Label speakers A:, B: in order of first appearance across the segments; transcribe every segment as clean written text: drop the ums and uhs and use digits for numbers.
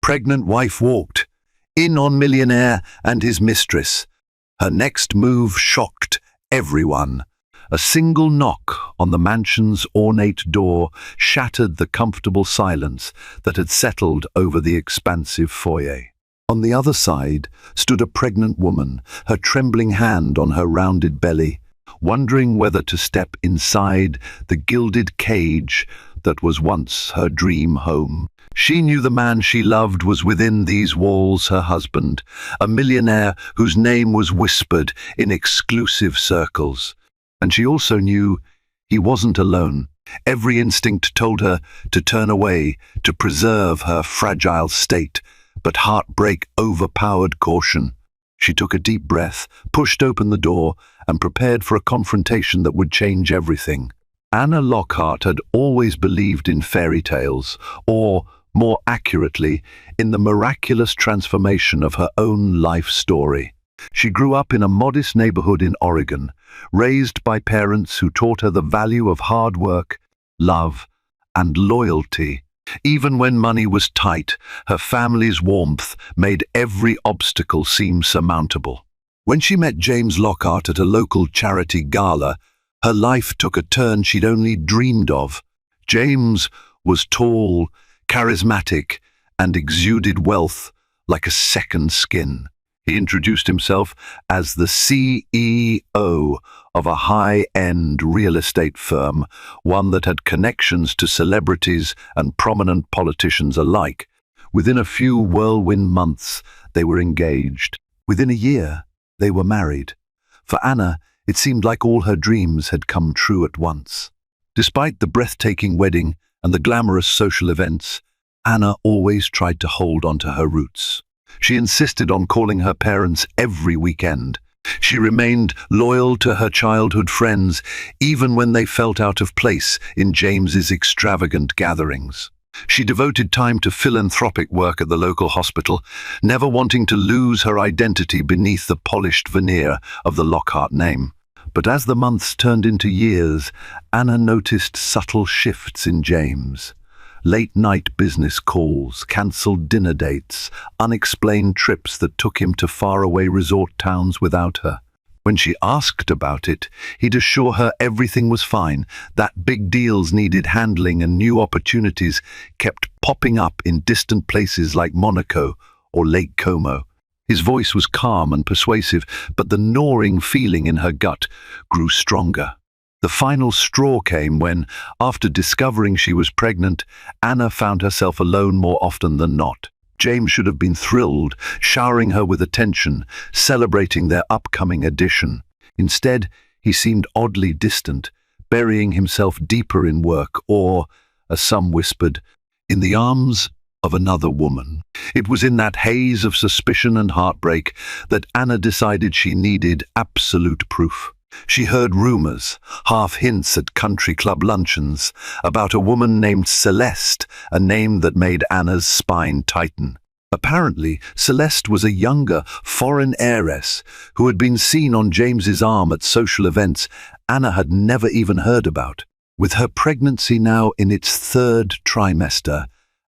A: pregnant wife walked in on Millionaire and his mistress. Her next move shocked everyone. A single knock on the mansion's ornate door shattered the comfortable silence that had settled over the expansive foyer. On the other side stood a pregnant woman, her trembling hand on her rounded belly, wondering whether to step inside the gilded cage that was once her dream home. She knew the man she loved was within these walls, her husband, a millionaire whose name was whispered in exclusive circles. And she also knew he wasn't alone. Every instinct told her to turn away, to preserve her fragile state, but heartbreak overpowered caution. She took a deep breath, pushed open the door, and prepared for a confrontation that would change everything. Anna Lockhart had always believed in fairy tales, or, more accurately, in the miraculous transformation of her own life story. She grew up in a modest neighborhood in Oregon, raised by parents who taught her the value of hard work, love, and loyalty. Even when money was tight, her family's warmth made every obstacle seem surmountable. When she met James Lockhart at a local charity gala, her life took a turn she'd only dreamed of. James was tall, charismatic, and exuded wealth like a second skin. He introduced himself as the CEO of a high-end real estate firm, one that had connections to celebrities and prominent politicians alike. Within a few whirlwind months, they were engaged. Within a year, they were married. For Anna, it seemed like all her dreams had come true at once. Despite the breathtaking wedding and the glamorous social events, Anna always tried to hold on to her roots. She insisted on calling her parents every weekend. She remained loyal to her childhood friends, even when they felt out of place in James's extravagant gatherings. She devoted time to philanthropic work at the local hospital, never wanting to lose her identity beneath the polished veneer of the Lockhart name. But as the months turned into years, Anna noticed subtle shifts in James. Late-night business calls, cancelled dinner dates, unexplained trips that took him to faraway resort towns without her. When she asked about it, he'd assure her everything was fine, that big deals needed handling and new opportunities kept popping up in distant places like Monaco or Lake Como. His voice was calm and persuasive, but the gnawing feeling in her gut grew stronger. The final straw came when, after discovering she was pregnant, Anna found herself alone more often than not. James should have been thrilled, showering her with attention, celebrating their upcoming addition. Instead, he seemed oddly distant, burying himself deeper in work or, as some whispered, in the arms of another woman. It was in that haze of suspicion and heartbreak that Anna decided she needed absolute proof. She heard rumors, half hints at country club luncheons, about a woman named Celeste, a name that made Anna's spine tighten. Apparently, Celeste was a younger, foreign heiress who had been seen on James's arm at social events Anna had never even heard about. With her pregnancy now in its third trimester,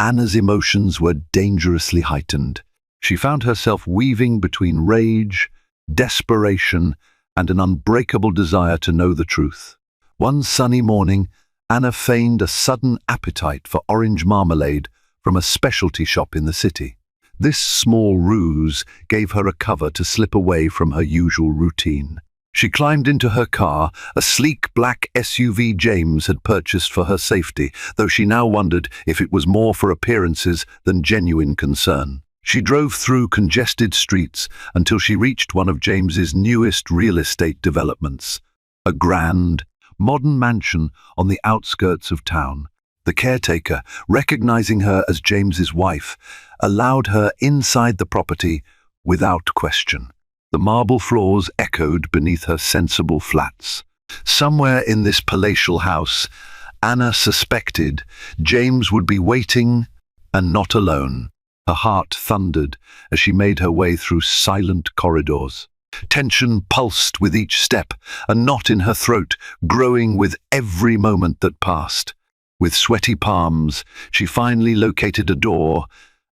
A: Anna's emotions were dangerously heightened. She found herself weaving between rage, desperation, and an unbreakable desire to know the truth. One sunny morning, Anna feigned a sudden appetite for orange marmalade from a specialty shop in the city. This small ruse gave her a cover to slip away from her usual routine. She climbed into her car, a sleek black SUV James had purchased for her safety, though she now wondered if it was more for appearances than genuine concern. She drove through congested streets until she reached one of James's newest real estate developments, a grand, modern mansion on the outskirts of town. The caretaker, recognizing her as James's wife, allowed her inside the property without question. The marble floors echoed beneath her sensible flats. Somewhere in this palatial house, Anna suspected James would be waiting, and not alone. Her heart thundered as she made her way through silent corridors. Tension pulsed with each step, a knot in her throat growing with every moment that passed. With sweaty palms, she finally located a door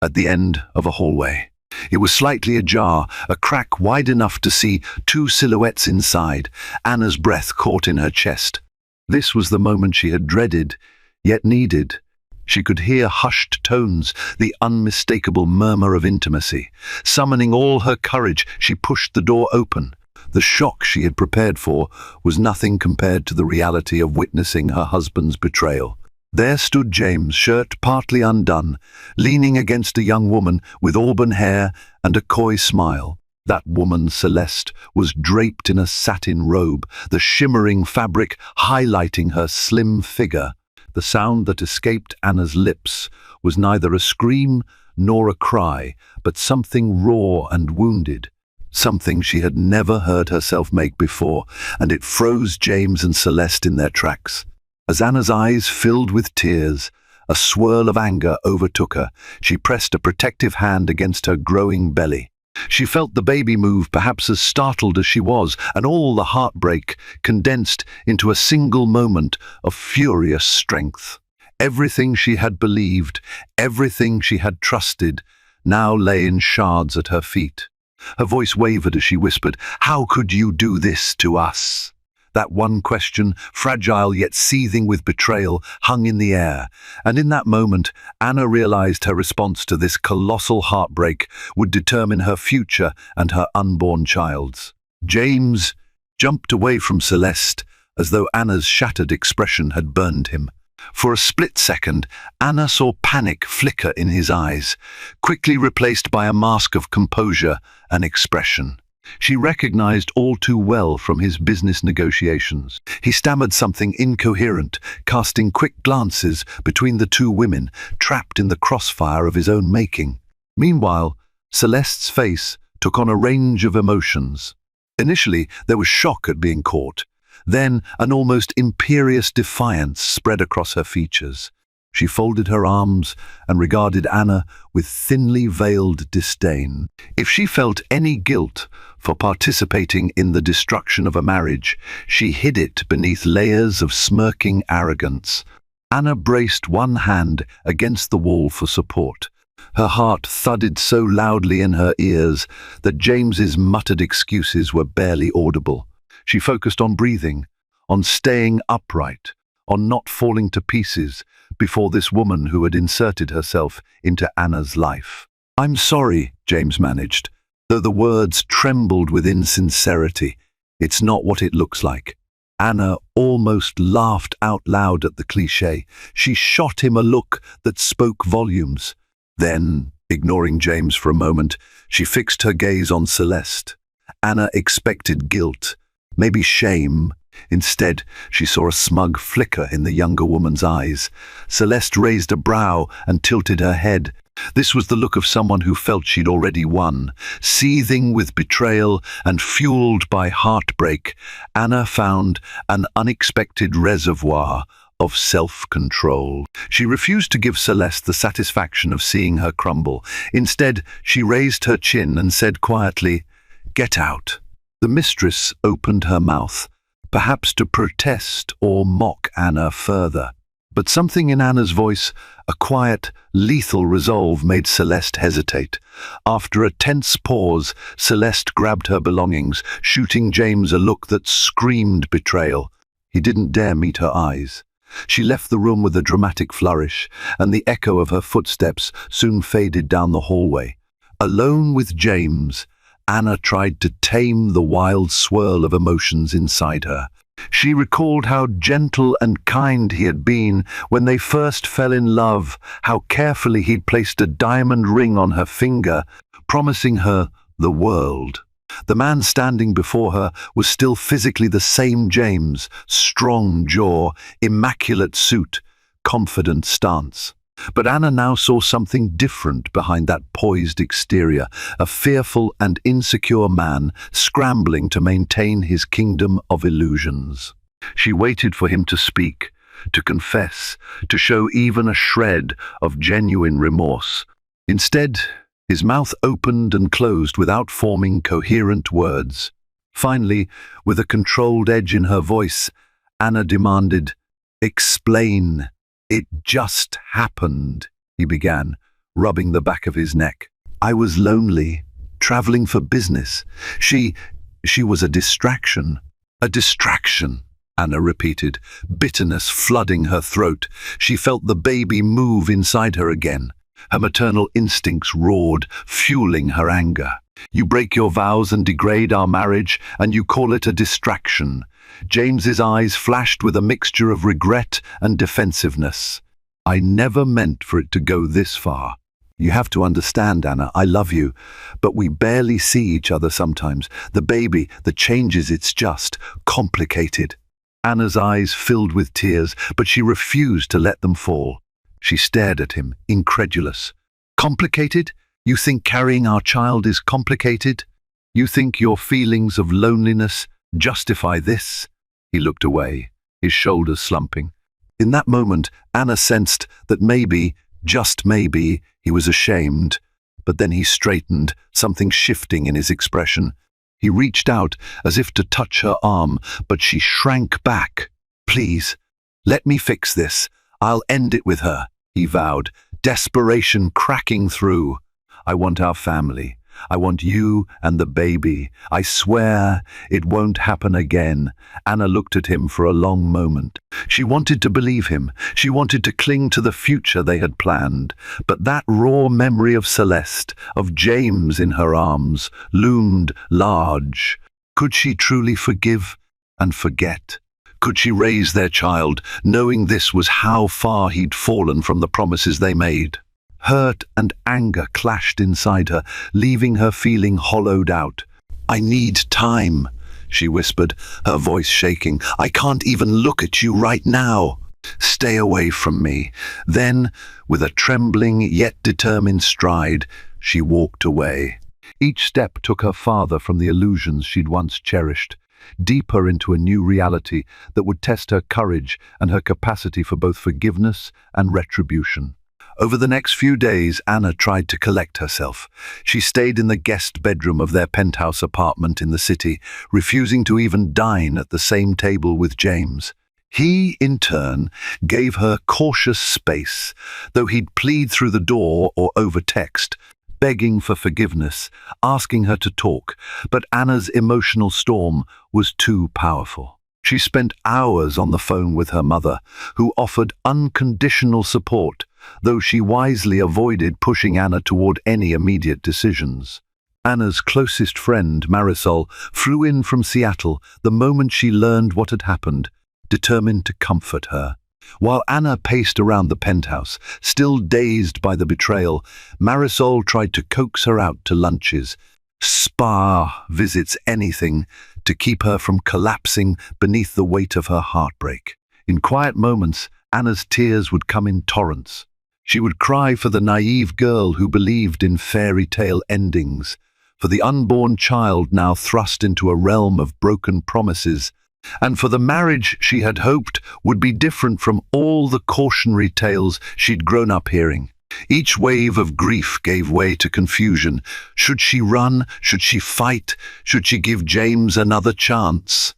A: at the end of a hallway. It was slightly ajar, a crack wide enough to see two silhouettes inside. Anna's breath caught in her chest. This was the moment she had dreaded, yet needed. She could hear hushed tones, the unmistakable murmur of intimacy. Summoning all her courage, she pushed the door open. The shock she had prepared for was nothing compared to the reality of witnessing her husband's betrayal. There stood James, shirt partly undone, leaning against a young woman with auburn hair and a coy smile. That woman, Celeste, was draped in a satin robe, the shimmering fabric highlighting her slim figure. The sound that escaped Anna's lips was neither a scream nor a cry, but something raw and wounded, something she had never heard herself make before, and it froze James and Celeste in their tracks. As Anna's eyes filled with tears, a swirl of anger overtook her. She pressed a protective hand against her growing belly. She felt the baby move, perhaps as startled as she was, and all the heartbreak condensed into a single moment of furious strength. Everything she had believed, everything she had trusted, now lay in shards at her feet. Her voice wavered as she whispered, "How could you do this to us?" That one question, fragile yet seething with betrayal, hung in the air, and in that moment, Anna realized her response to this colossal heartbreak would determine her future and her unborn child's. James jumped away from Celeste as though Anna's shattered expression had burned him. For a split second, Anna saw panic flicker in his eyes, quickly replaced by a mask of composure and expression. She recognized all too well from his business negotiations. He stammered something incoherent, casting quick glances between the two women, trapped in the crossfire of his own making. Meanwhile, Celeste's face took on a range of emotions. Initially, there was shock at being caught. Then, an almost imperious defiance spread across her features. She folded her arms and regarded Anna with thinly veiled disdain. If she felt any guilt for participating in the destruction of a marriage, she hid it beneath layers of smirking arrogance. Anna braced one hand against the wall for support. Her heart thudded so loudly in her ears that James's muttered excuses were barely audible. She focused on breathing, on staying upright, on not falling to pieces before this woman who had inserted herself into Anna's life. "I'm sorry," James managed, though the words trembled with insincerity. "It's not what it looks like." Anna almost laughed out loud at the cliché. She shot him a look that spoke volumes. Then, ignoring James for a moment, she fixed her gaze on Celeste. Anna expected guilt, maybe shame. Instead, she saw a smug flicker in the younger woman's eyes. Celeste raised a brow and tilted her head. This was the look of someone who felt she'd already won. Seething with betrayal and fueled by heartbreak, Anna found an unexpected reservoir of self-control. She refused to give Celeste the satisfaction of seeing her crumble. Instead, she raised her chin and said quietly, "Get out." The mistress opened her mouth, perhaps to protest or mock Anna further. But something in Anna's voice, a quiet, lethal resolve, made Celeste hesitate. After a tense pause, Celeste grabbed her belongings, shooting James a look that screamed betrayal. He didn't dare meet her eyes. She left the room with a dramatic flourish, and the echo of her footsteps soon faded down the hallway. Alone with James, Anna tried to tame the wild swirl of emotions inside her. She recalled how gentle and kind he had been when they first fell in love, how carefully he'd placed a diamond ring on her finger, promising her the world. The man standing before her was still physically the same James, strong jaw, immaculate suit, confident stance. But Anna now saw something different behind that poised exterior, a fearful and insecure man scrambling to maintain his kingdom of illusions. She waited for him to speak, to confess, to show even a shred of genuine remorse. Instead, his mouth opened and closed without forming coherent words. Finally, with a controlled edge in her voice, Anna demanded, "Explain." "It just happened," he began, rubbing the back of his neck. I was lonely, traveling for business. She was a distraction. A distraction, Anna repeated, bitterness flooding her throat. She felt the baby move inside her again. Her maternal instincts roared, fueling her anger. You break your vows and degrade our marriage, and you call it a distraction. James's eyes flashed with a mixture of regret and defensiveness. I never meant for it to go this far. You have to understand, Anna, I love you, but we barely see each other sometimes. The baby, the changes, it's just complicated. Anna's eyes filled with tears, but she refused to let them fall. She stared at him, incredulous. Complicated? You think carrying our child is complicated? You think your feelings of loneliness justify this? He looked away, his shoulders slumping. In that moment, Anna sensed that maybe, just maybe, he was ashamed. But then he straightened, something shifting in his expression. He reached out as if to touch her arm, but she shrank back. Please, let me fix this. I'll end it with her, he vowed, desperation cracking through. I want our family. I want you and the baby. I swear it won't happen again. Anna looked at him for a long moment. She wanted to believe him. She wanted to cling to the future they had planned. But that raw memory of Celeste, of James in her arms, loomed large. Could she truly forgive and forget? Could she raise their child, knowing this was how far he'd fallen from the promises they made? Hurt and anger clashed inside her, leaving her feeling hollowed out. I need time, she whispered, her voice shaking. I can't even look at you right now. Stay away from me. Then, with a trembling yet determined stride, she walked away. Each step took her farther from the illusions she'd once cherished, deeper into a new reality that would test her courage and her capacity for both forgiveness and retribution. Over the next few days, Anna tried to collect herself. She stayed in the guest bedroom of their penthouse apartment in the city, refusing to even dine at the same table with James. He, in turn, gave her cautious space, though he'd plead through the door or over text, begging for forgiveness, asking her to talk, but Anna's emotional storm was too powerful. She spent hours on the phone with her mother, who offered unconditional support, though she wisely avoided pushing Anna toward any immediate decisions. Anna's closest friend, Marisol, flew in from Seattle the moment she learned what had happened, determined to comfort her. While Anna paced around the penthouse, still dazed by the betrayal, Marisol tried to coax her out to lunches, spa visits, anything to keep her from collapsing beneath the weight of her heartbreak. In quiet moments, Anna's tears would come in torrents. She would cry for the naive girl who believed in fairy tale endings, for the unborn child now thrust into a realm of broken promises, and for the marriage she had hoped would be different from all the cautionary tales she'd grown up hearing. Each wave of grief gave way to confusion. Should she run? Should she fight? Should she give James another chance?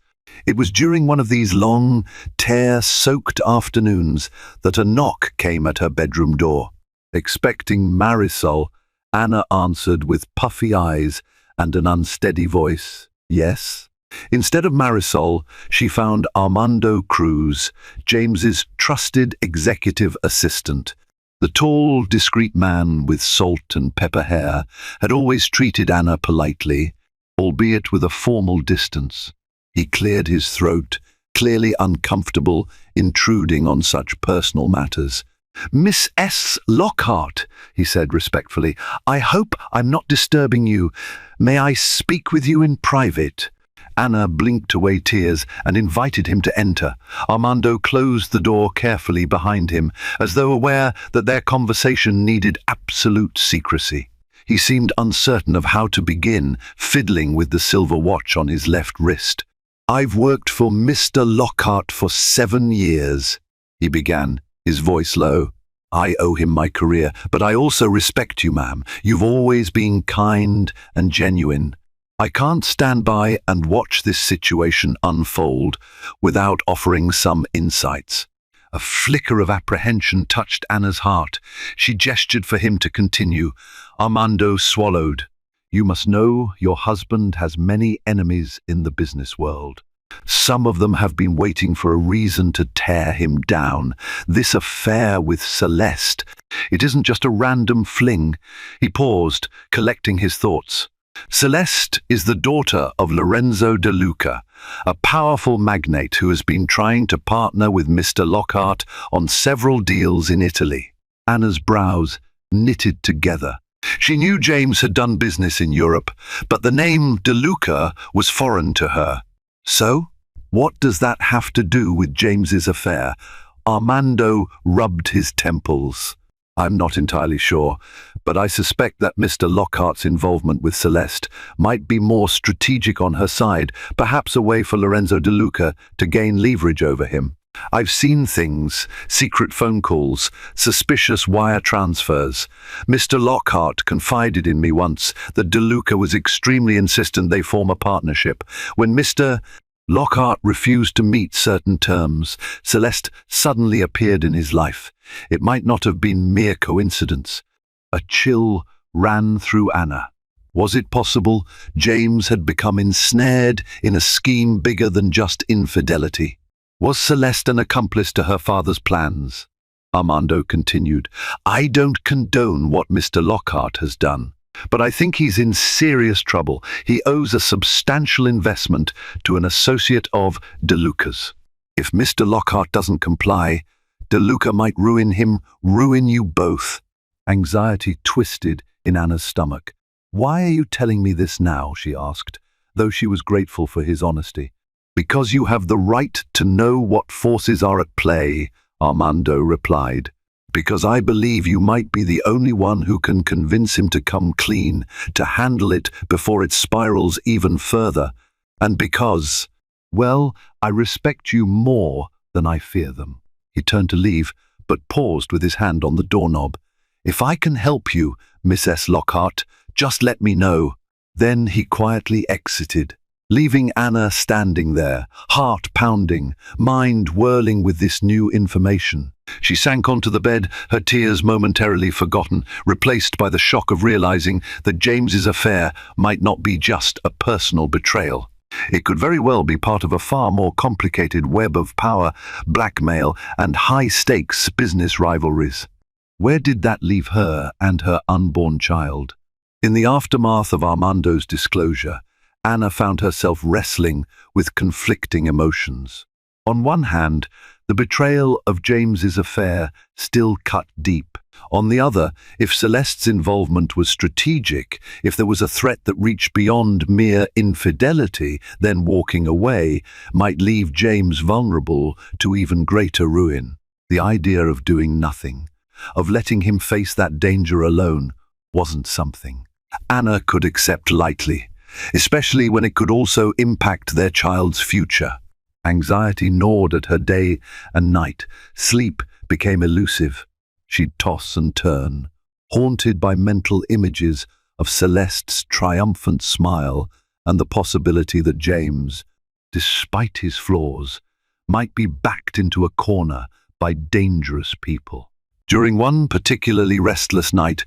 A: It was during one of these long, tear-soaked afternoons that a knock came at her bedroom door. Expecting Marisol, Anna answered with puffy eyes and an unsteady voice. Yes? Instead of Marisol, she found Armando Cruz, James's trusted executive assistant. The tall, discreet man with salt and pepper hair had always treated Anna politely, albeit with a formal distance. He cleared his throat, clearly uncomfortable, intruding on such personal matters. "Miss S. Lockhart," he said respectfully, "I hope I'm not disturbing you. May I speak with you in private?" Anna blinked away tears and invited him to enter. Armando closed the door carefully behind him, as though aware that their conversation needed absolute secrecy. He seemed uncertain of how to begin, fiddling with the silver watch on his left wrist. "I've worked for Mr. Lockhart for 7 years," he began, his voice low. "I owe him my career, but I also respect you, ma'am. You've always been kind and genuine. I can't stand by and watch this situation unfold without offering some insights." A flicker of apprehension touched Anna's heart. She gestured for him to continue. Armando swallowed. You must know your husband has many enemies in the business world. Some of them have been waiting for a reason to tear him down. This affair with Celeste, it isn't just a random fling. He paused, collecting his thoughts. Celeste is the daughter of Lorenzo De Luca, a powerful magnate who has been trying to partner with Mr. Lockhart on several deals in Italy. Anna's brows knitted together. She knew James had done business in Europe, but the name De Luca was foreign to her. So, what does that have to do with James's affair? Armando rubbed his temples. I'm not entirely sure, but I suspect that Mr. Lockhart's involvement with Celeste might be more strategic on her side, perhaps a way for Lorenzo De Luca to gain leverage over him. I've seen things, secret phone calls, suspicious wire transfers. Mr. Lockhart confided in me once that De Luca was extremely insistent they form a partnership. When Mr. Lockhart refused to meet certain terms, Celeste suddenly appeared in his life. It might not have been mere coincidence. A chill ran through Anna. Was it possible James had become ensnared in a scheme bigger than just infidelity? Was Celeste an accomplice to her father's plans? Armando continued. I don't condone what Mr. Lockhart has done, but I think he's in serious trouble. He owes a substantial investment to an associate of De Luca's. If Mr. Lockhart doesn't comply, De Luca might ruin him, ruin you both. Anxiety twisted in Anna's stomach. Why are you telling me this now? She asked, though she was grateful for his honesty. Because you have the right to know what forces are at play, Armando replied. Because I believe you might be the only one who can convince him to come clean, to handle it before it spirals even further. And because, well, I respect you more than I fear them. He turned to leave, but paused with his hand on the doorknob. If I can help you, Mrs. Lockhart, just let me know. Then he quietly exited, leaving Anna standing there, heart pounding, mind whirling with this new information. She sank onto the bed, her tears momentarily forgotten, replaced by the shock of realizing that James's affair might not be just a personal betrayal. It could very well be part of a far more complicated web of power, blackmail, and high-stakes business rivalries. Where did that leave her and her unborn child? In the aftermath of Armando's disclosure, Anna found herself wrestling with conflicting emotions. On one hand, the betrayal of James's affair still cut deep. On the other, if Celeste's involvement was strategic, if there was a threat that reached beyond mere infidelity, then walking away might leave James vulnerable to even greater ruin. The idea of doing nothing, of letting him face that danger alone, wasn't something Anna could accept lightly, especially when it could also impact their child's future. Anxiety gnawed at her day and night. Sleep became elusive. She'd toss and turn, haunted by mental images of Celeste's triumphant smile and the possibility that James, despite his flaws, might be backed into a corner by dangerous people. During one particularly restless night,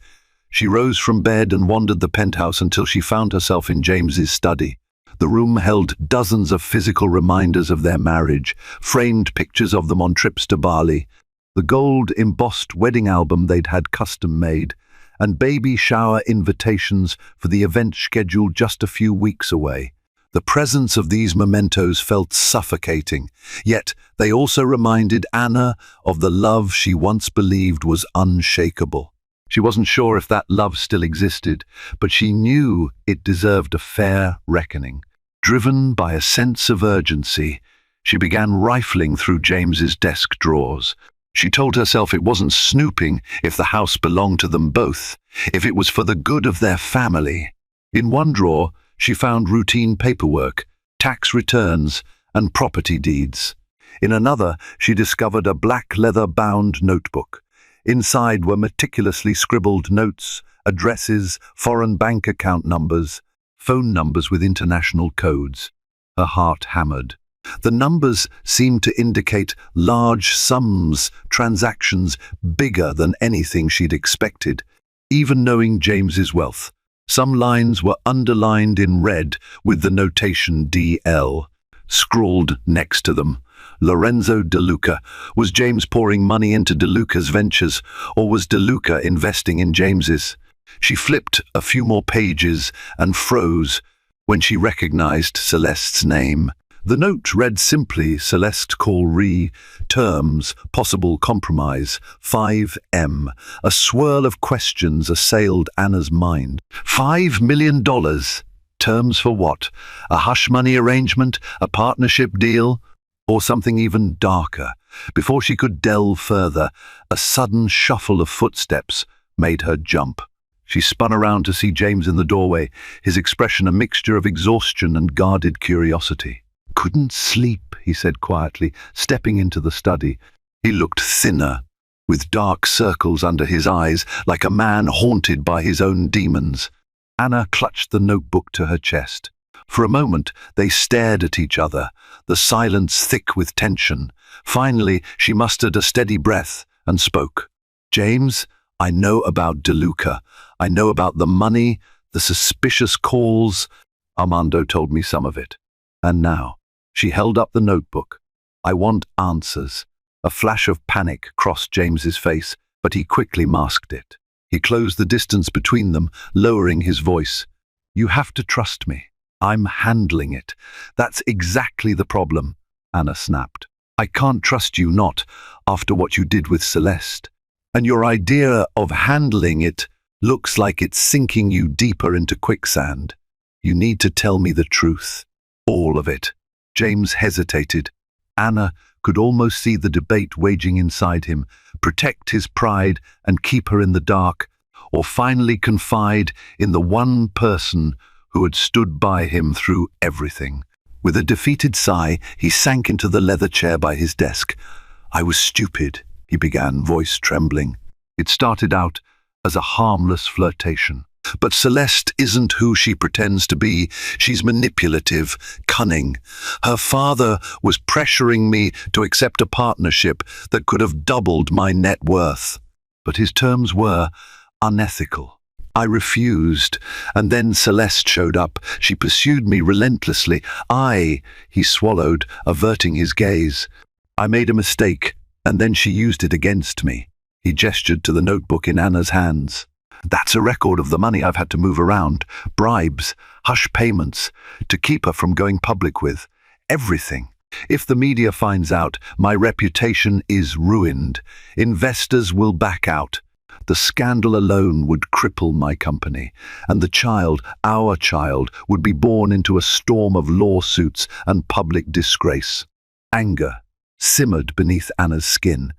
A: she rose from bed and wandered the penthouse until she found herself in James's study. The room held dozens of physical reminders of their marriage, framed pictures of them on trips to Bali, the gold-embossed wedding album they'd had custom-made, and baby shower invitations for the event scheduled just a few weeks away. The presence of these mementos felt suffocating, yet they also reminded Anna of the love she once believed was unshakable. She wasn't sure if that love still existed, but she knew it deserved a fair reckoning. Driven by a sense of urgency, she began rifling through James's desk drawers. She told herself it wasn't snooping if the house belonged to them both, if it was for the good of their family. In one drawer, she found routine paperwork, tax returns, and property deeds. In another, she discovered a black leather-bound notebook. Inside were meticulously scribbled notes, addresses, foreign bank account numbers, phone numbers with international codes. Her heart hammered. The numbers seemed to indicate large sums, transactions bigger than anything she'd expected, even knowing James's wealth. Some lines were underlined in red with the notation DL scrawled next to them. Lorenzo De Luca. Was James pouring money into De Luca's ventures, or was De Luca investing in James's? She flipped a few more pages and froze when she recognized Celeste's name. The note read simply, Celeste call re, terms, possible compromise, 5M. A swirl of questions assailed Anna's mind. $5 million? Terms for what? A hush money arrangement? A partnership deal? Or something even darker? Before she could delve further, a sudden shuffle of footsteps made her jump. She spun around to see James in the doorway, his expression a mixture of exhaustion and guarded curiosity. "Couldn't sleep," he said quietly, stepping into the study. He looked thinner, with dark circles under his eyes, like a man haunted by his own demons. Anna clutched the notebook to her chest. For a moment, they stared at each other, the silence thick with tension. Finally, she mustered a steady breath and spoke. "James, I know about De Luca. I know about the money, the suspicious calls. Armando told me some of it. And now," she held up the notebook, "I want answers." A flash of panic crossed James's face, but he quickly masked it. He closed the distance between them, lowering his voice. "You have to trust me. I'm handling it." "That's exactly the problem," Anna snapped. "I can't trust you not, after what you did with Celeste. And your idea of handling it looks like it's sinking you deeper into quicksand. You need to tell me the truth. All of it." James hesitated. Anna could almost see the debate waging inside him, protect his pride and keep her in the dark, or finally confide in the one person who had stood by him through everything. With a defeated sigh, he sank into the leather chair by his desk. "I was stupid," he began, voice trembling. "It started out as a harmless flirtation. But Celeste isn't who she pretends to be. She's manipulative, cunning. Her father was pressuring me to accept a partnership that could have doubled my net worth. But his terms were unethical. I refused, and then Celeste showed up. She pursued me relentlessly. He swallowed, averting his gaze. "I made a mistake, and then she used it against me." He gestured to the notebook in Anna's hands. "That's a record of the money I've had to move around, bribes, hush payments, to keep her from going public with. Everything. If the media finds out, my reputation is ruined. Investors will back out. The scandal alone would cripple my company, and the child, our child, would be born into a storm of lawsuits and public disgrace." Anger simmered beneath Anna's skin.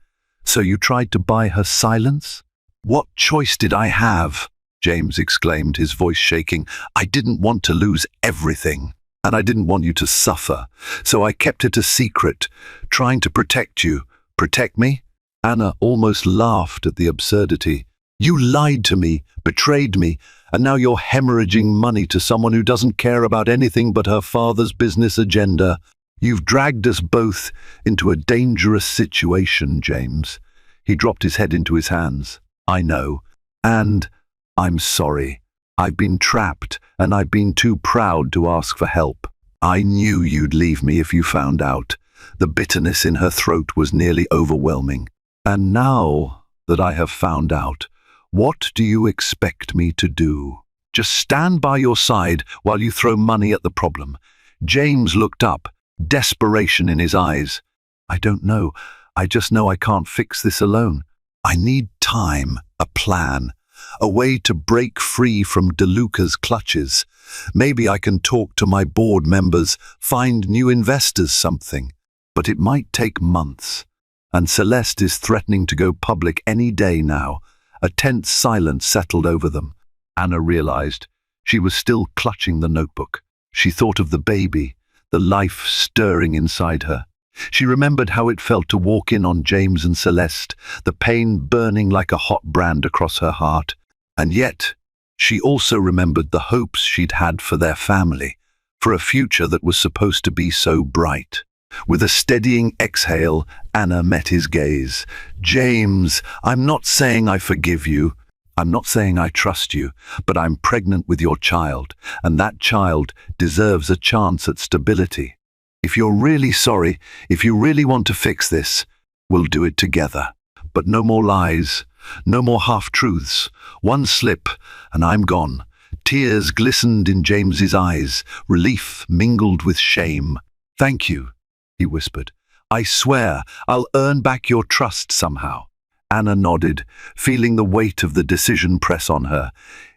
A: "So you tried to buy her silence?" "What choice did I have?" James exclaimed, his voice shaking. "I didn't want to lose everything, and I didn't want you to suffer. So I kept it a secret, trying to protect you." "Protect me?" Anna almost laughed at the absurdity. "You lied to me, betrayed me, and now you're hemorrhaging money to someone who doesn't care about anything but her father's business agenda. You've dragged us both into a dangerous situation, James." He dropped his head into his hands. "I know, and I'm sorry. I've been trapped, and I've been too proud to ask for help. I knew you'd leave me if you found out." The bitterness in her throat was nearly overwhelming. "And now that I have found out, what do you expect me to do? Just stand by your side while you throw money at the problem?" James looked up, desperation in his eyes. "I don't know. I just know I can't fix this alone. I need time, a plan, a way to break free from De Luca's clutches. Maybe I can talk to my board members, find new investors, something. But it might take months. And Celeste is threatening to go public any day now." A tense silence settled over them. Anna realized she was still clutching the notebook. She thought of the baby, the life stirring inside her. She remembered how it felt to walk in on James and Celeste, the pain burning like a hot brand across her heart. And yet, she also remembered the hopes she'd had for their family, for a future that was supposed to be so bright. With a steadying exhale, Anna met his gaze. "James, I'm not saying I forgive you. I'm not saying I trust you, but I'm pregnant with your child, and that child deserves a chance at stability. If you're really sorry, if you really want to fix this, we'll do it together. But no more lies, no more half-truths. One slip, and I'm gone." Tears glistened in James's eyes, relief mingled with shame. "Thank you," he whispered. "I swear I'll earn back your trust somehow." Anna nodded, feeling the weight of the decision press on her.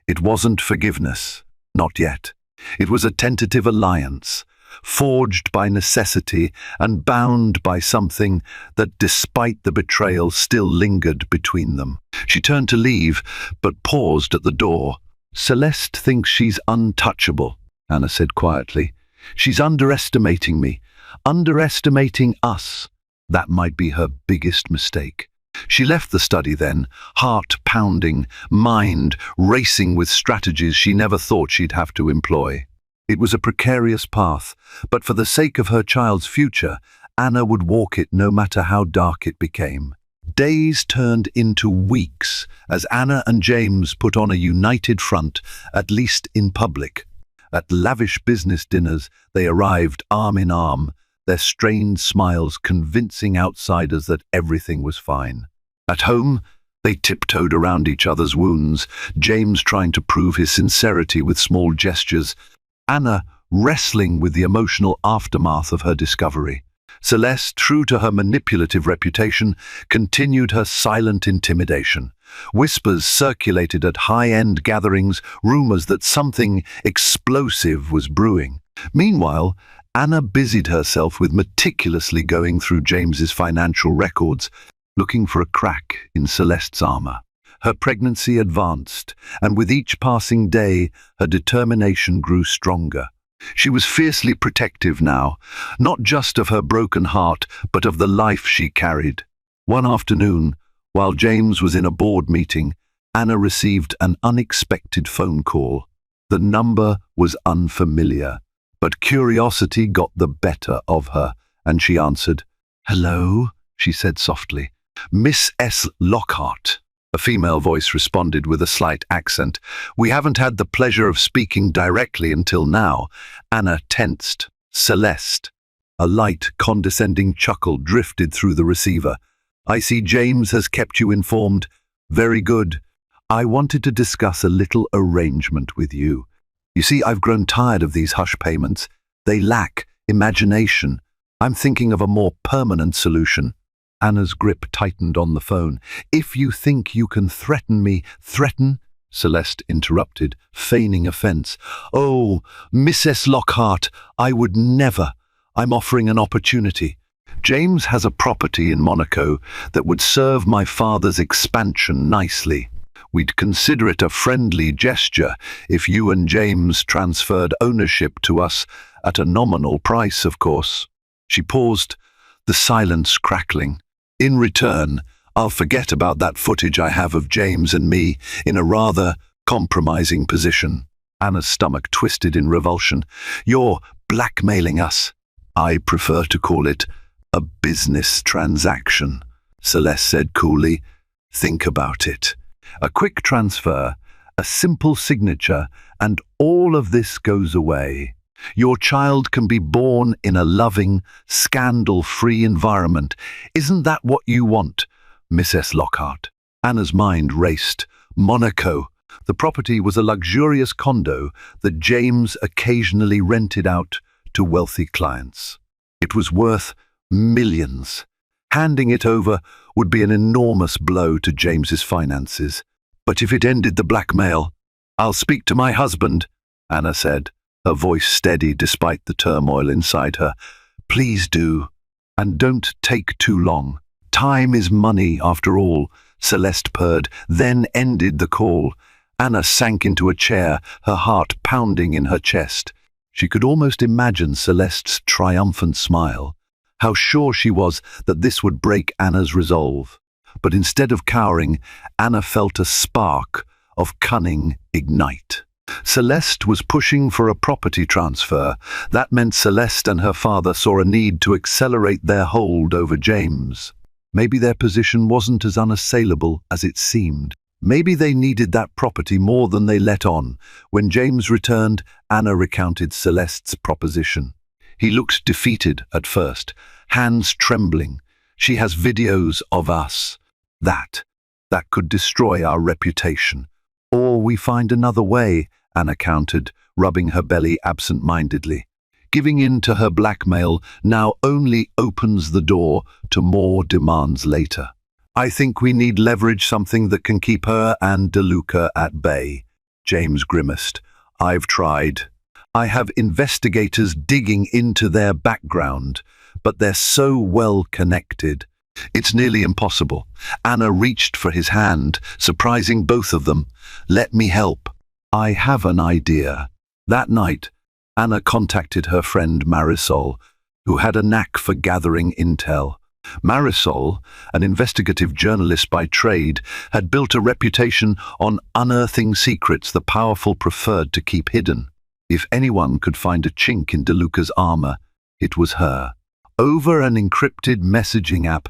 A: It wasn't forgiveness, not yet. It was a tentative alliance, forged by necessity and bound by something that, despite the betrayal, still lingered between them. She turned to leave, but paused at the door. "Celeste thinks she's untouchable," Anna said quietly. "She's underestimating me, underestimating us." That might be her biggest mistake. She left the study then, heart pounding, mind racing with strategies she never thought she'd have to employ. It was a precarious path, but for the sake of her child's future, Anna would walk it no matter how dark it became. Days turned into weeks as Anna and James put on a united front, at least in public. At lavish business dinners, they arrived arm in arm, their strained smiles convincing outsiders that everything was fine. At home, they tiptoed around each other's wounds, James trying to prove his sincerity with small gestures, Anna wrestling with the emotional aftermath of her discovery. Celeste, true to her manipulative reputation, continued her silent intimidation. Whispers circulated at high-end gatherings, rumors that something explosive was brewing. Meanwhile, Anna busied herself with meticulously going through James's financial records, looking for a crack in Celeste's armor. Her pregnancy advanced, and with each passing day, her determination grew stronger. She was fiercely protective now, not just of her broken heart, but of the life she carried. One afternoon, while James was in a board meeting, Anna received an unexpected phone call. The number was unfamiliar, but curiosity got the better of her, and she answered. "Hello," she said softly. "Miss S. Lockhart." A female voice responded with a slight accent. "We haven't had the pleasure of speaking directly until now." Anna tensed. "Celeste." A light, condescending chuckle drifted through the receiver. "I see James has kept you informed. Very good. I wanted to discuss a little arrangement with you. You see, I've grown tired of these hush payments. They lack imagination. I'm thinking of a more permanent solution." Anna's grip tightened on the phone. "If you think you can threaten me—" "Threaten?" Celeste interrupted, feigning offense. "Oh, Mrs. Lockhart, I would never. I'm offering an opportunity. James has a property in Monaco that would serve my father's expansion nicely. We'd consider it a friendly gesture if you and James transferred ownership to us at a nominal price, of course." She paused, the silence crackling. "In return, I'll forget about that footage I have of James and me in a rather compromising position." Anna's stomach twisted in revulsion. "You're blackmailing us." "I prefer to call it a business transaction," Celeste said coolly. "Think about it. A quick transfer, a simple signature, and all of this goes away. Your child can be born in a loving, scandal-free environment. Isn't that what you want, Mrs. Lockhart?" Anna's mind raced. Monaco. The property was a luxurious condo that James occasionally rented out to wealthy clients. It was worth millions. Handing it over would be an enormous blow to James's finances. But if it ended the blackmail— "I'll speak to my husband," Anna said, her voice steady despite the turmoil inside her. "Please do. And don't take too long. Time is money, after all," Celeste purred, then ended the call. Anna sank into a chair, her heart pounding in her chest. She could almost imagine Celeste's triumphant smile. How sure she was that this would break Anna's resolve. But instead of cowering, Anna felt a spark of cunning ignite. Celeste was pushing for a property transfer. That meant Celeste and her father saw a need to accelerate their hold over James. Maybe their position wasn't as unassailable as it seemed. Maybe they needed that property more than they let on. When James returned, Anna recounted Celeste's proposition. He looked defeated at first, hands trembling. "She has videos of us. That could destroy our reputation. Or we find another way," Anna countered, rubbing her belly absent-mindedly. Giving in to her blackmail now only opens the door to more demands later. "I think we need leverage, something that can keep her and DeLuca at bay," James grimaced. "I've tried. I have investigators digging into their background, but they're so well connected. It's nearly impossible." Anna reached for his hand, surprising both of them. "Let me help. I have an idea." That night, Anna contacted her friend Marisol, who had a knack for gathering intel. Marisol, an investigative journalist by trade, had built a reputation on unearthing secrets the powerful preferred to keep hidden. If anyone could find a chink in DeLuca's armor, it was her. Over an encrypted messaging app,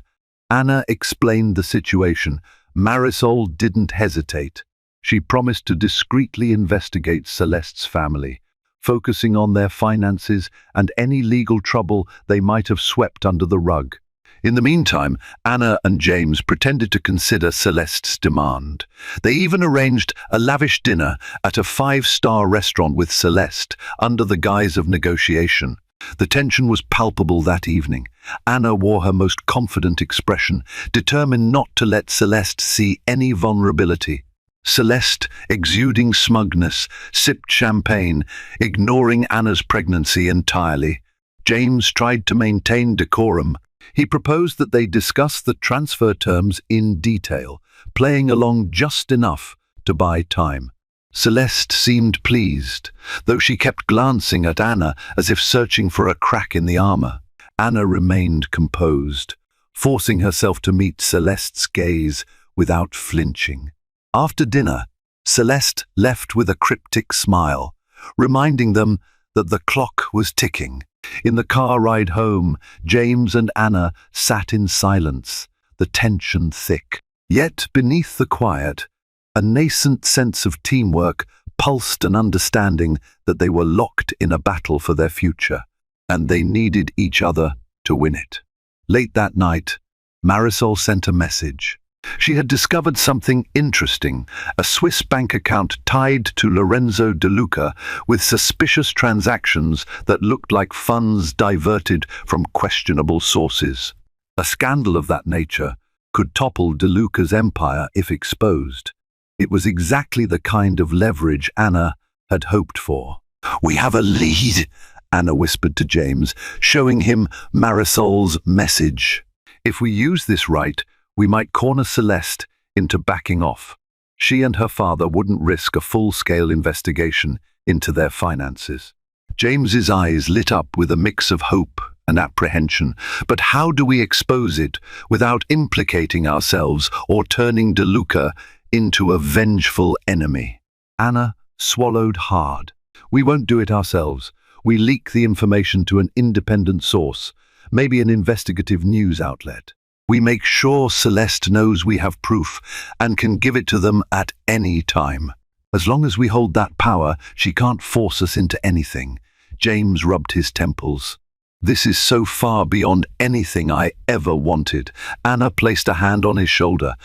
A: Anna explained the situation. Marisol didn't hesitate. She promised to discreetly investigate Celeste's family, focusing on their finances and any legal trouble they might have swept under the rug. In the meantime, Anna and James pretended to consider Celeste's demand. They even arranged a lavish dinner at a 5-star restaurant with Celeste under the guise of negotiation. The tension was palpable that evening. Anna wore her most confident expression, determined not to let Celeste see any vulnerability. Celeste, exuding smugness, sipped champagne, ignoring Anna's pregnancy entirely. James tried to maintain decorum. He proposed that they discuss the transfer terms in detail, playing along just enough to buy time. Celeste seemed pleased, though she kept glancing at Anna as if searching for a crack in the armor. Anna remained composed, forcing herself to meet Celeste's gaze without flinching. After dinner, Celeste left with a cryptic smile, reminding them that the clock was ticking. In the car ride home, James and Anna sat in silence, the tension thick. Yet beneath the quiet, a nascent sense of teamwork pulsed, an understanding that they were locked in a battle for their future, and they needed each other to win it. Late that night, Marisol sent a message. She had discovered something interesting, a Swiss bank account tied to Lorenzo DeLuca with suspicious transactions that looked like funds diverted from questionable sources. A scandal of that nature could topple DeLuca's empire if exposed. It was exactly the kind of leverage Anna had hoped for. "We have a lead," Anna whispered to James, showing him Marisol's message. "If we use this right, we might corner Celeste into backing off. She and her father wouldn't risk a full-scale investigation into their finances." James's eyes lit up with a mix of hope and apprehension. But how do we expose it without implicating ourselves or turning DeLuca into a vengeful enemy? Anna swallowed hard. "We won't do it ourselves. We leak the information to an independent source, maybe an investigative news outlet. We make sure Celeste knows we have proof and can give it to them at any time. As long as we hold that power, she can't force us into anything." James rubbed his temples. "This is so far beyond anything I ever wanted." Anna placed a hand on his shoulder.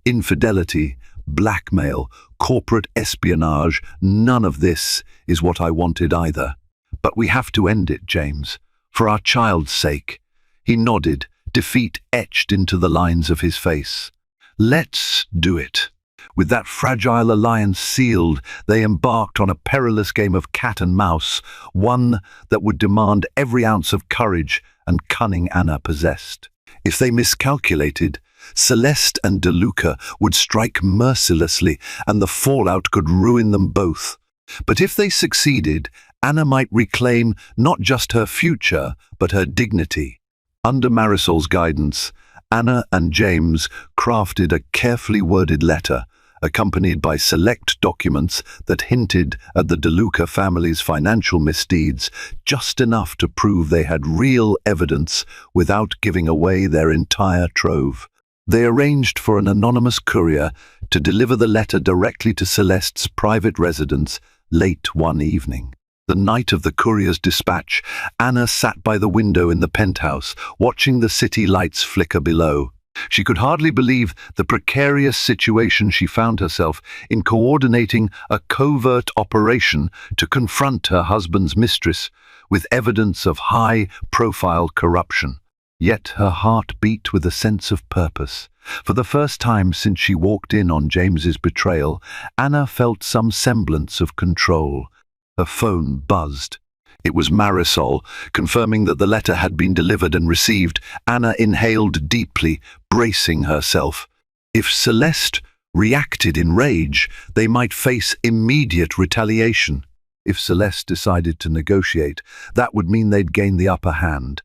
A: "Infidelity, blackmail, corporate espionage, none of this is what I wanted either. But we have to end it, James, for our child's sake." He nodded, defeat etched into the lines of his face. "Let's do it." With that fragile alliance sealed, they embarked on a perilous game of cat and mouse, one that would demand every ounce of courage and cunning Anna possessed. If they miscalculated, Celeste and DeLuca would strike mercilessly, and the fallout could ruin them both. But if they succeeded, Anna might reclaim not just her future, but her dignity. Under Marisol's guidance, Anna and James crafted a carefully worded letter, accompanied by select documents that hinted at the DeLuca family's financial misdeeds, just enough to prove they had real evidence without giving away their entire trove. They arranged for an anonymous courier to deliver the letter directly to Celeste's private residence late one evening. The night of the courier's dispatch, Anna sat by the window in the penthouse, watching the city lights flicker below. She could hardly believe the precarious situation she found herself in, coordinating a covert operation to confront her husband's mistress with evidence of high-profile corruption. Yet her heart beat with a sense of purpose. For the first time since she walked in on James's betrayal, Anna felt some semblance of control. Her phone buzzed. It was Marisol, confirming that the letter had been delivered and received. Anna inhaled deeply, bracing herself. If Celeste reacted in rage, they might face immediate retaliation. If Celeste decided to negotiate, that would mean they'd gain the upper hand.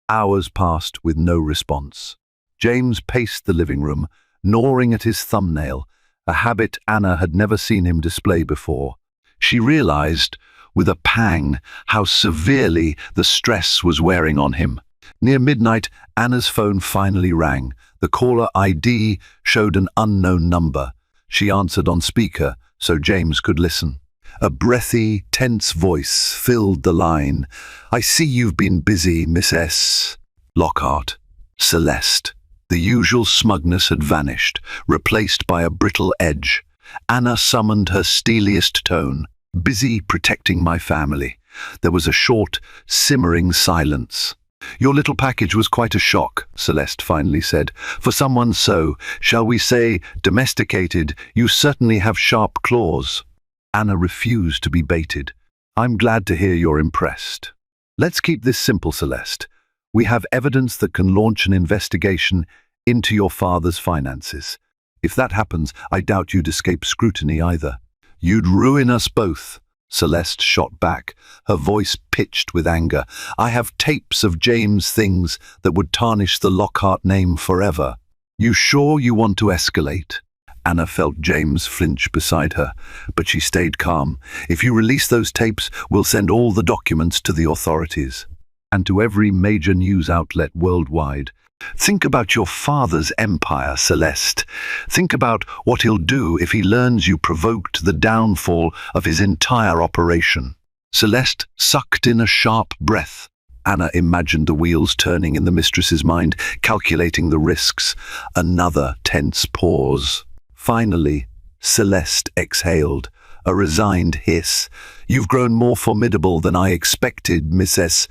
A: Hours passed with no response. James paced the living room, gnawing at his thumbnail, a habit Anna had never seen him display before. She realized, with a pang, how severely the stress was wearing on him. Near midnight, Anna's phone finally rang. The caller ID showed an unknown number. She answered on speaker so James could listen. A breathy, tense voice filled the line. "I see you've been busy, Miss S." Lockhart. Celeste. The usual smugness had vanished, replaced by a brittle edge. Anna summoned her steeliest tone. "Busy protecting my family." There was a short, simmering silence. "Your little package was quite a shock," Celeste finally said. "For someone so, shall we say, domesticated, you certainly have sharp claws." Anna refused to be baited. "I'm glad to hear you're impressed. Let's keep this simple, Celeste. We have evidence that can launch an investigation into your father's finances. If that happens, I doubt you'd escape scrutiny either." "You'd ruin us both," Celeste shot back, her voice pitched with anger. "I have tapes of James' things that would tarnish the Lockhart name forever." "You sure you want to escalate?" Anna felt James flinch beside her, but she stayed calm. "If you release those tapes, we'll send all the documents to the authorities, and to every major news outlet worldwide. Think about your father's empire, Celeste. Think about what he'll do if he learns you provoked the downfall of his entire operation." Celeste sucked in a sharp breath. Anna imagined the wheels turning in the mistress's mind, calculating the risks. Another tense pause. Finally, Celeste exhaled, a resigned hiss. "You've grown more formidable than I expected, Mrs.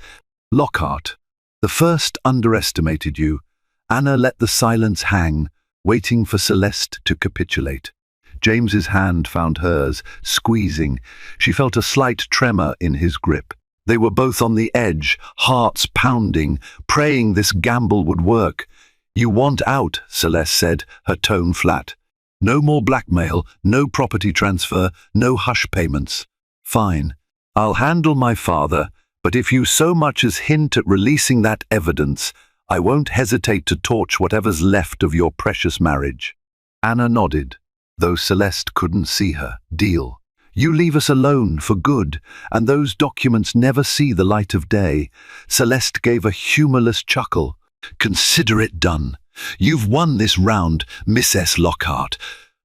A: Lockhart. The first underestimated you." Anna let the silence hang, waiting for Celeste to capitulate. James's hand found hers, squeezing. She felt a slight tremor in his grip. They were both on the edge, hearts pounding, praying this gamble would work. "You want out," Celeste said, her tone flat. "No more blackmail, no property transfer, no hush payments." "Fine. I'll handle my father, but if you so much as hint at releasing that evidence, I won't hesitate to torch whatever's left of your precious marriage." Anna nodded, though Celeste couldn't see her. "Deal. You leave us alone for good, and those documents never see the light of day." Celeste gave a humorless chuckle. "Consider it done. You've won this round, Mrs. Lockhart,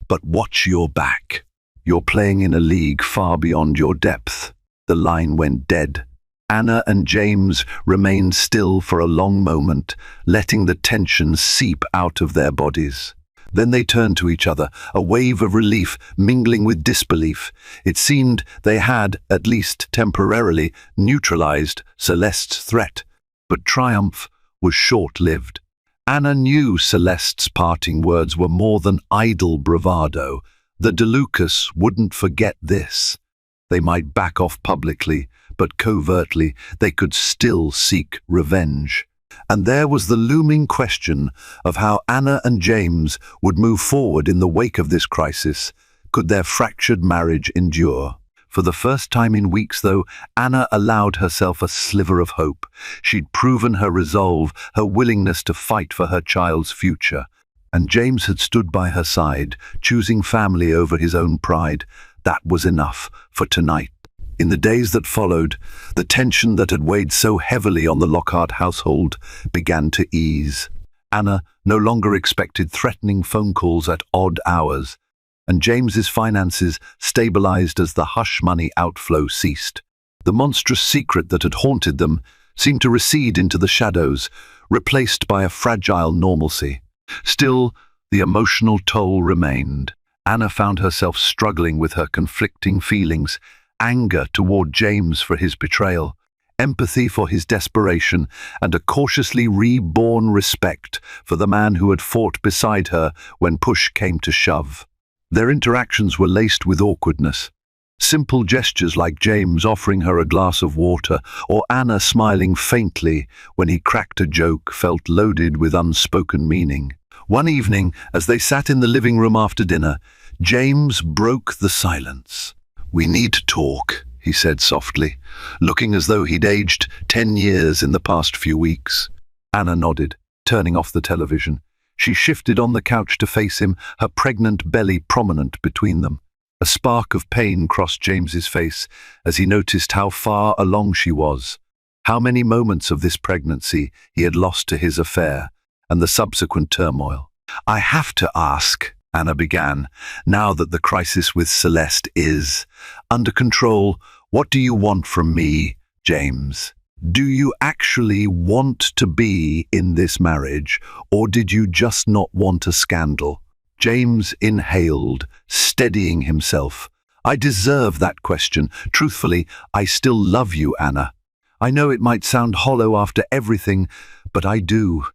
A: but watch your back. You're playing in a league far beyond your depth." The line went dead. Anna and James remained still for a long moment, letting the tension seep out of their bodies. Then they turned to each other, a wave of relief mingling with disbelief. It seemed they had, at least temporarily, neutralized Celeste's threat, but triumph was short-lived. Anna knew Celeste's parting words were more than idle bravado. The DeLucas wouldn't forget this. They might back off publicly, but covertly they could still seek revenge. And there was the looming question of how Anna and James would move forward in the wake of this crisis. Could their fractured marriage endure? For the first time in weeks, though, Anna allowed herself a sliver of hope. She'd proven her resolve, her willingness to fight for her child's future. And James had stood by her side, choosing family over his own pride. That was enough for tonight. In the days that followed, the tension that had weighed so heavily on the Lockhart household began to ease. Anna no longer expected threatening phone calls at odd hours, and James's finances stabilized as the hush money outflow ceased. The monstrous secret that had haunted them seemed to recede into the shadows, replaced by a fragile normalcy. Still, the emotional toll remained. Anna found herself struggling with her conflicting feelings: anger toward James for his betrayal, empathy for his desperation, and a cautiously reborn respect for the man who had fought beside her when push came to shove. Their interactions were laced with awkwardness. Simple gestures like James offering her a glass of water or Anna smiling faintly when he cracked a joke felt loaded with unspoken meaning. One evening, as they sat in the living room after dinner, James broke the silence. "We need to talk," he said softly, looking as though he'd aged 10 years in the past few weeks. Anna nodded, turning off the television. She shifted on the couch to face him, her pregnant belly prominent between them. A spark of pain crossed James's face as he noticed how far along she was, how many moments of this pregnancy he had lost to his affair, and the subsequent turmoil. "I have to ask," Anna began, "now that the crisis with Celeste is under control, what do you want from me, James? Do you actually want to be in this marriage, or did you just not want a scandal?" James inhaled, steadying himself. "I deserve that question. Truthfully, I still love you, Anna. I know it might sound hollow after everything, but I do.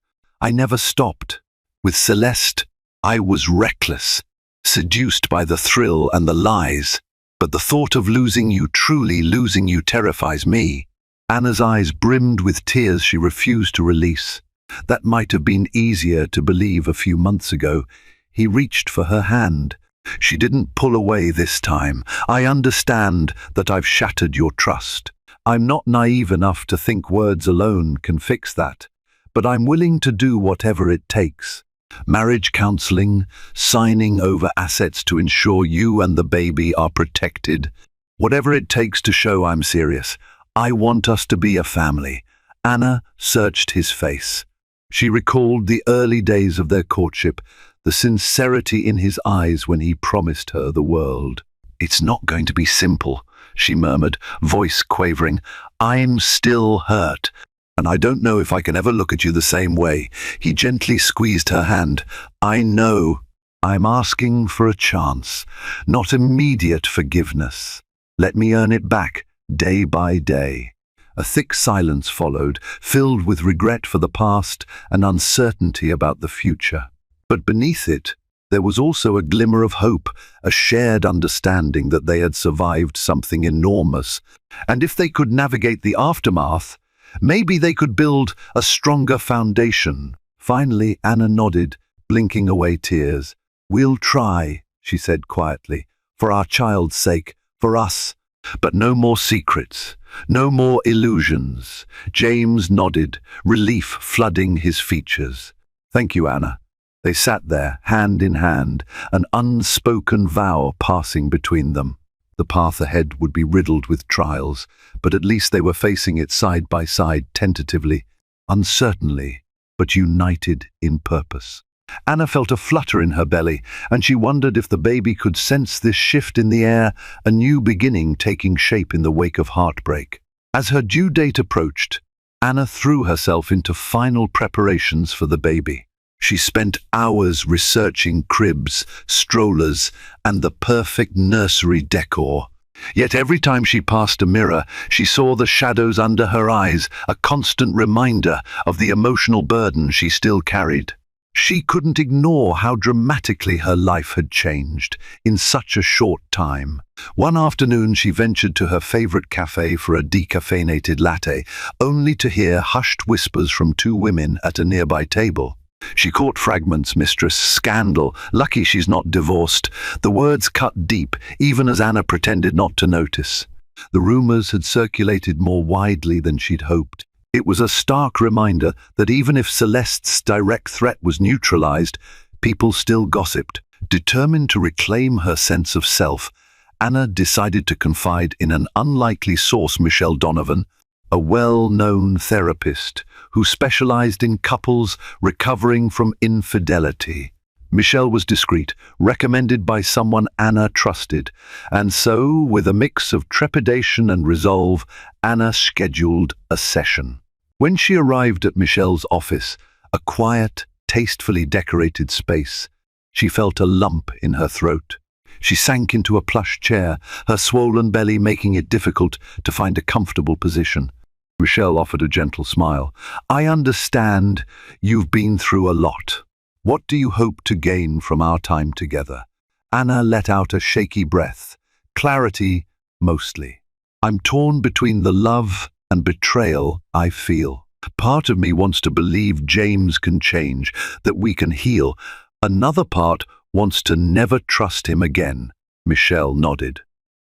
A: I never stopped. With Celeste, I was reckless, seduced by the thrill and the lies. But the thought of losing you, truly losing you, terrifies me." Anna's eyes brimmed with tears she refused to release. That might have been easier to believe a few months ago. He reached for her hand. She didn't pull away this time. "I understand that I've shattered your trust. I'm not naive enough to think words alone can fix that. But I'm willing to do whatever it takes. Marriage counseling, signing over assets to ensure you and the baby are protected. Whatever it takes to show I'm serious. I want us to be a family." Anna searched his face. She recalled the early days of their courtship, the sincerity in his eyes when he promised her the world. "It's not going to be simple," she murmured, voice quavering. "I'm still hurt, and I don't know if I can ever look at you the same way." He gently squeezed her hand. "I know. I'm asking for a chance, not immediate forgiveness. Let me earn it back, day by day." A thick silence followed, filled with regret for the past and uncertainty about the future. But beneath it, there was also a glimmer of hope, a shared understanding that they had survived something enormous. And if they could navigate the aftermath, maybe they could build a stronger foundation. Finally, Anna nodded, blinking away tears. "We'll try," she said quietly, "for our child's sake, for us. But no more secrets, no more illusions." James nodded, relief flooding his features. "Thank you, Anna." They sat there, hand in hand, an unspoken vow passing between them. The path ahead would be riddled with trials, but at least they were facing it side by side, tentatively, uncertainly, but united in purpose. Anna felt a flutter in her belly, and she wondered if the baby could sense this shift in the air, a new beginning taking shape in the wake of heartbreak. As her due date approached, Anna threw herself into final preparations for the baby. She spent hours researching cribs, strollers, and the perfect nursery decor. Yet every time she passed a mirror, she saw the shadows under her eyes, a constant reminder of the emotional burden she still carried. She couldn't ignore how dramatically her life had changed in such a short time. One afternoon she ventured to her favorite cafe for a decaffeinated latte, only to hear hushed whispers from two women at a nearby table. She caught fragments: "Mistress," "scandal," "lucky she's not divorced." The words cut deep, even as Anna pretended not to notice. The rumors had circulated more widely than she'd hoped. It was a stark reminder that even if Celeste's direct threat was neutralized, People still gossiped. Determined to reclaim her sense of self, Anna decided to confide in an unlikely source, Michelle Donovan, a well-known therapist who specialized in couples recovering from infidelity. Michelle was discreet, recommended by someone Anna trusted, and so, with a mix of trepidation and resolve, Anna scheduled a session. When she arrived at Michelle's office, a quiet, tastefully decorated space, she felt a lump in her throat. She sank into a plush chair, her swollen belly making it difficult to find a comfortable position. Michelle offered a gentle smile. "I understand you've been through a lot. What do you hope to gain from our time together?" Anna let out a shaky breath. "Clarity, mostly. I'm torn between the love and betrayal I feel. Part of me wants to believe James can change, that we can heal. Another part wants to never trust him again." Michelle nodded.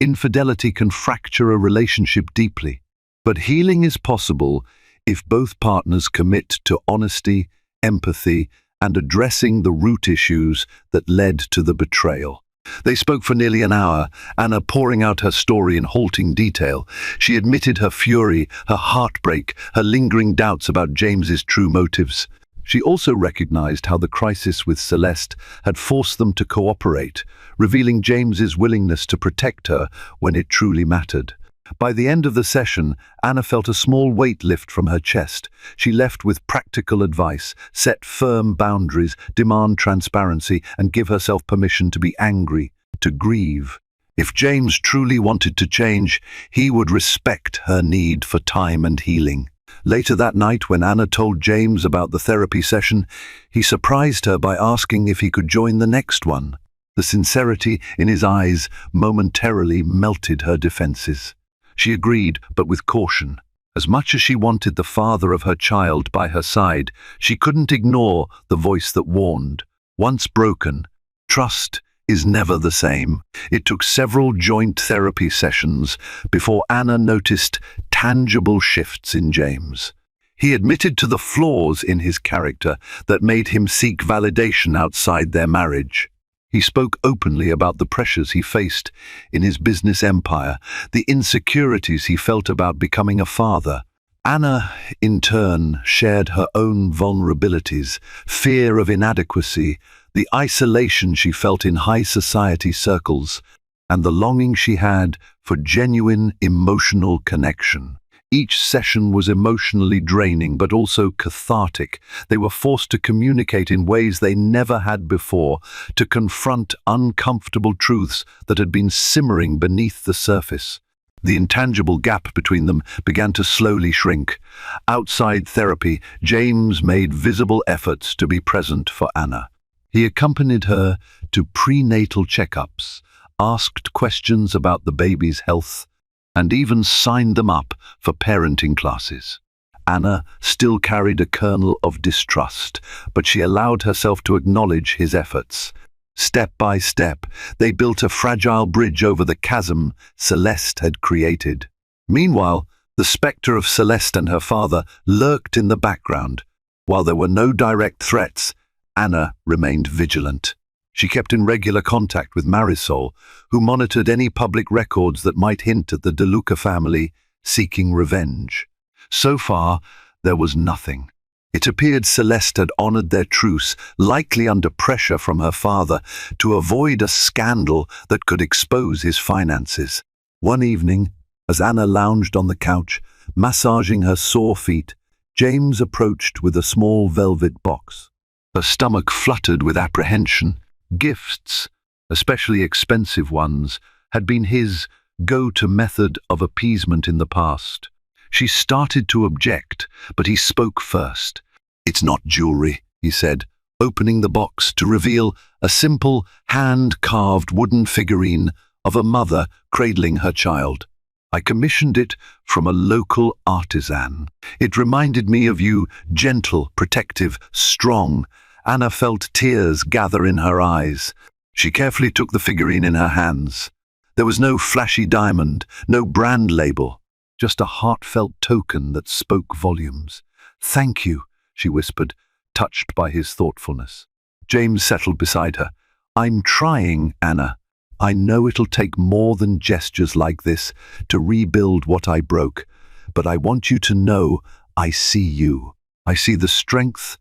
A: Infidelity can fracture a relationship deeply, but healing is possible if both partners commit to honesty, empathy, and addressing the root issues that led to the betrayal. They spoke for nearly an hour, Anna pouring out her story in halting detail. She admitted her fury, her heartbreak, her lingering doubts about James's true motives. She also recognized how the crisis with Celeste had forced them to cooperate, revealing James's willingness to protect her when it truly mattered. By the end of the session, Anna felt a small weight lift from her chest. She left with practical advice: set firm boundaries, demand transparency, and give herself permission to be angry, to grieve. If James truly wanted to change, he would respect her need for time and healing. Later that night, when Anna told James about the therapy session, he surprised her by asking if he could join the next one. The sincerity in his eyes momentarily melted her defenses. She agreed, but with caution. As much as she wanted the father of her child by her side, she couldn't ignore the voice that warned. Once broken, trust is never the same. It took several joint therapy sessions before Anna noticed tangible shifts in James. He admitted to the flaws in his character that made him seek validation outside their marriage. He spoke openly about the pressures he faced in his business empire, the insecurities he felt about becoming a father. Anna, in turn, shared her own vulnerabilities, fear of inadequacy, the isolation she felt in high society circles, and the longing she had for genuine emotional connection. Each session was emotionally draining, but also cathartic. They were forced to communicate in ways they never had before, to confront uncomfortable truths that had been simmering beneath the surface. The intangible gap between them began to slowly shrink. Outside therapy, James made visible efforts to be present for Anna. He accompanied her to prenatal checkups, asked questions about the baby's health, and even signed them up for parenting classes. Anna still carried a kernel of distrust, but she allowed herself to acknowledge his efforts. Step by step, they built a fragile bridge over the chasm Celeste had created. Meanwhile, the spectre of Celeste and her father lurked in the background. While there were no direct threats, Anna remained vigilant. She kept in regular contact with Marisol, who monitored any public records that might hint at the De Luca family seeking revenge. So far, there was nothing. It appeared Celeste had honored their truce, likely under pressure from her father, to avoid a scandal that could expose his finances. One evening, as Anna lounged on the couch, massaging her sore feet, James approached with a small velvet box. Her stomach fluttered with apprehension. Gifts, especially expensive ones, had been his go-to method of appeasement in the past. She started to object, but he spoke first. "It's not jewelry," he said, opening the box to reveal a simple, hand-carved wooden figurine of a mother cradling her child. "I commissioned it from a local artisan. It reminded me of you, gentle, protective, strong." Anna felt tears gather in her eyes. She carefully took the figurine in her hands. There was no flashy diamond, no brand label, just a heartfelt token that spoke volumes. "Thank you," she whispered, touched by his thoughtfulness. James settled beside her. I'm trying, Anna. I know it'll take more than gestures like this to rebuild what I broke, but I want you to know I see you. I see the strength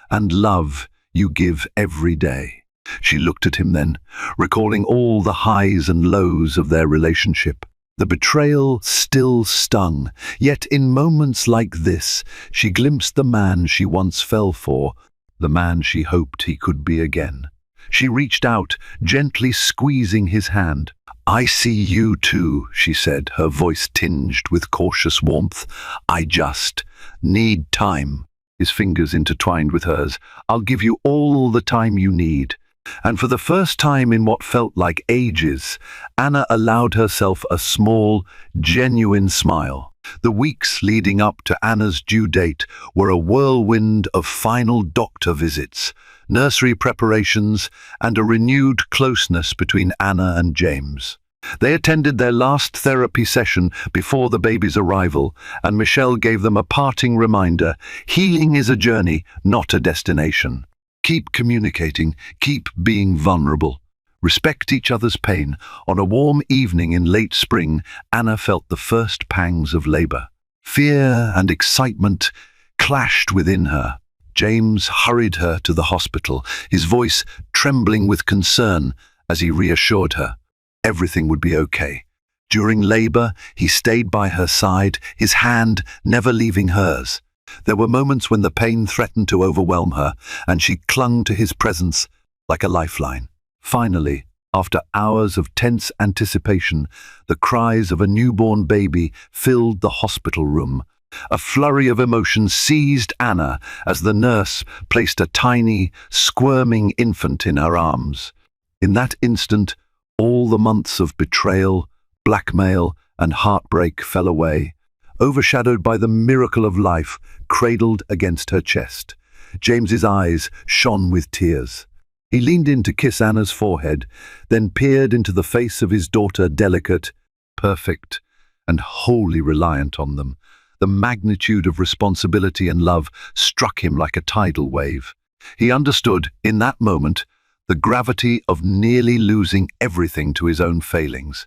A: and love you give every day. She looked at him then, recalling all the highs and lows of their relationship. The betrayal still stung, yet in moments like this, she glimpsed the man she once fell for, the man she hoped he could be again. She reached out, gently squeezing his hand. I see you too, she said, her voice tinged with cautious warmth. I just need time. His fingers intertwined with hers. I'll give you all the time you need. And for the first time in what felt like ages, Anna allowed herself a small, genuine smile. The weeks leading up to Anna's due date were a whirlwind of final doctor visits, nursery preparations, and a renewed closeness between Anna and James. They attended their last therapy session before the baby's arrival, and Michelle gave them a parting reminder: healing is a journey, not a destination. Keep communicating, keep being vulnerable. Respect each other's pain. On a warm evening in late spring, Anna felt the first pangs of labor. Fear and excitement clashed within her. James hurried her to the hospital, his voice trembling with concern as he reassured her everything would be okay. During labor, he stayed by her side, his hand never leaving hers. There were moments when the pain threatened to overwhelm her, and she clung to his presence like a lifeline. Finally, after hours of tense anticipation, the cries of a newborn baby filled the hospital room. A flurry of emotion seized Anna as the nurse placed a tiny, squirming infant in her arms. In that instant, all the months of betrayal, blackmail, and heartbreak fell away, overshadowed by the miracle of life cradled against her chest. James's eyes shone with tears. He leaned in to kiss Anna's forehead, then peered into the face of his daughter, delicate, perfect, and wholly reliant on them. The magnitude of responsibility and love struck him like a tidal wave. He understood, in that moment, the gravity of nearly losing everything to his own failings.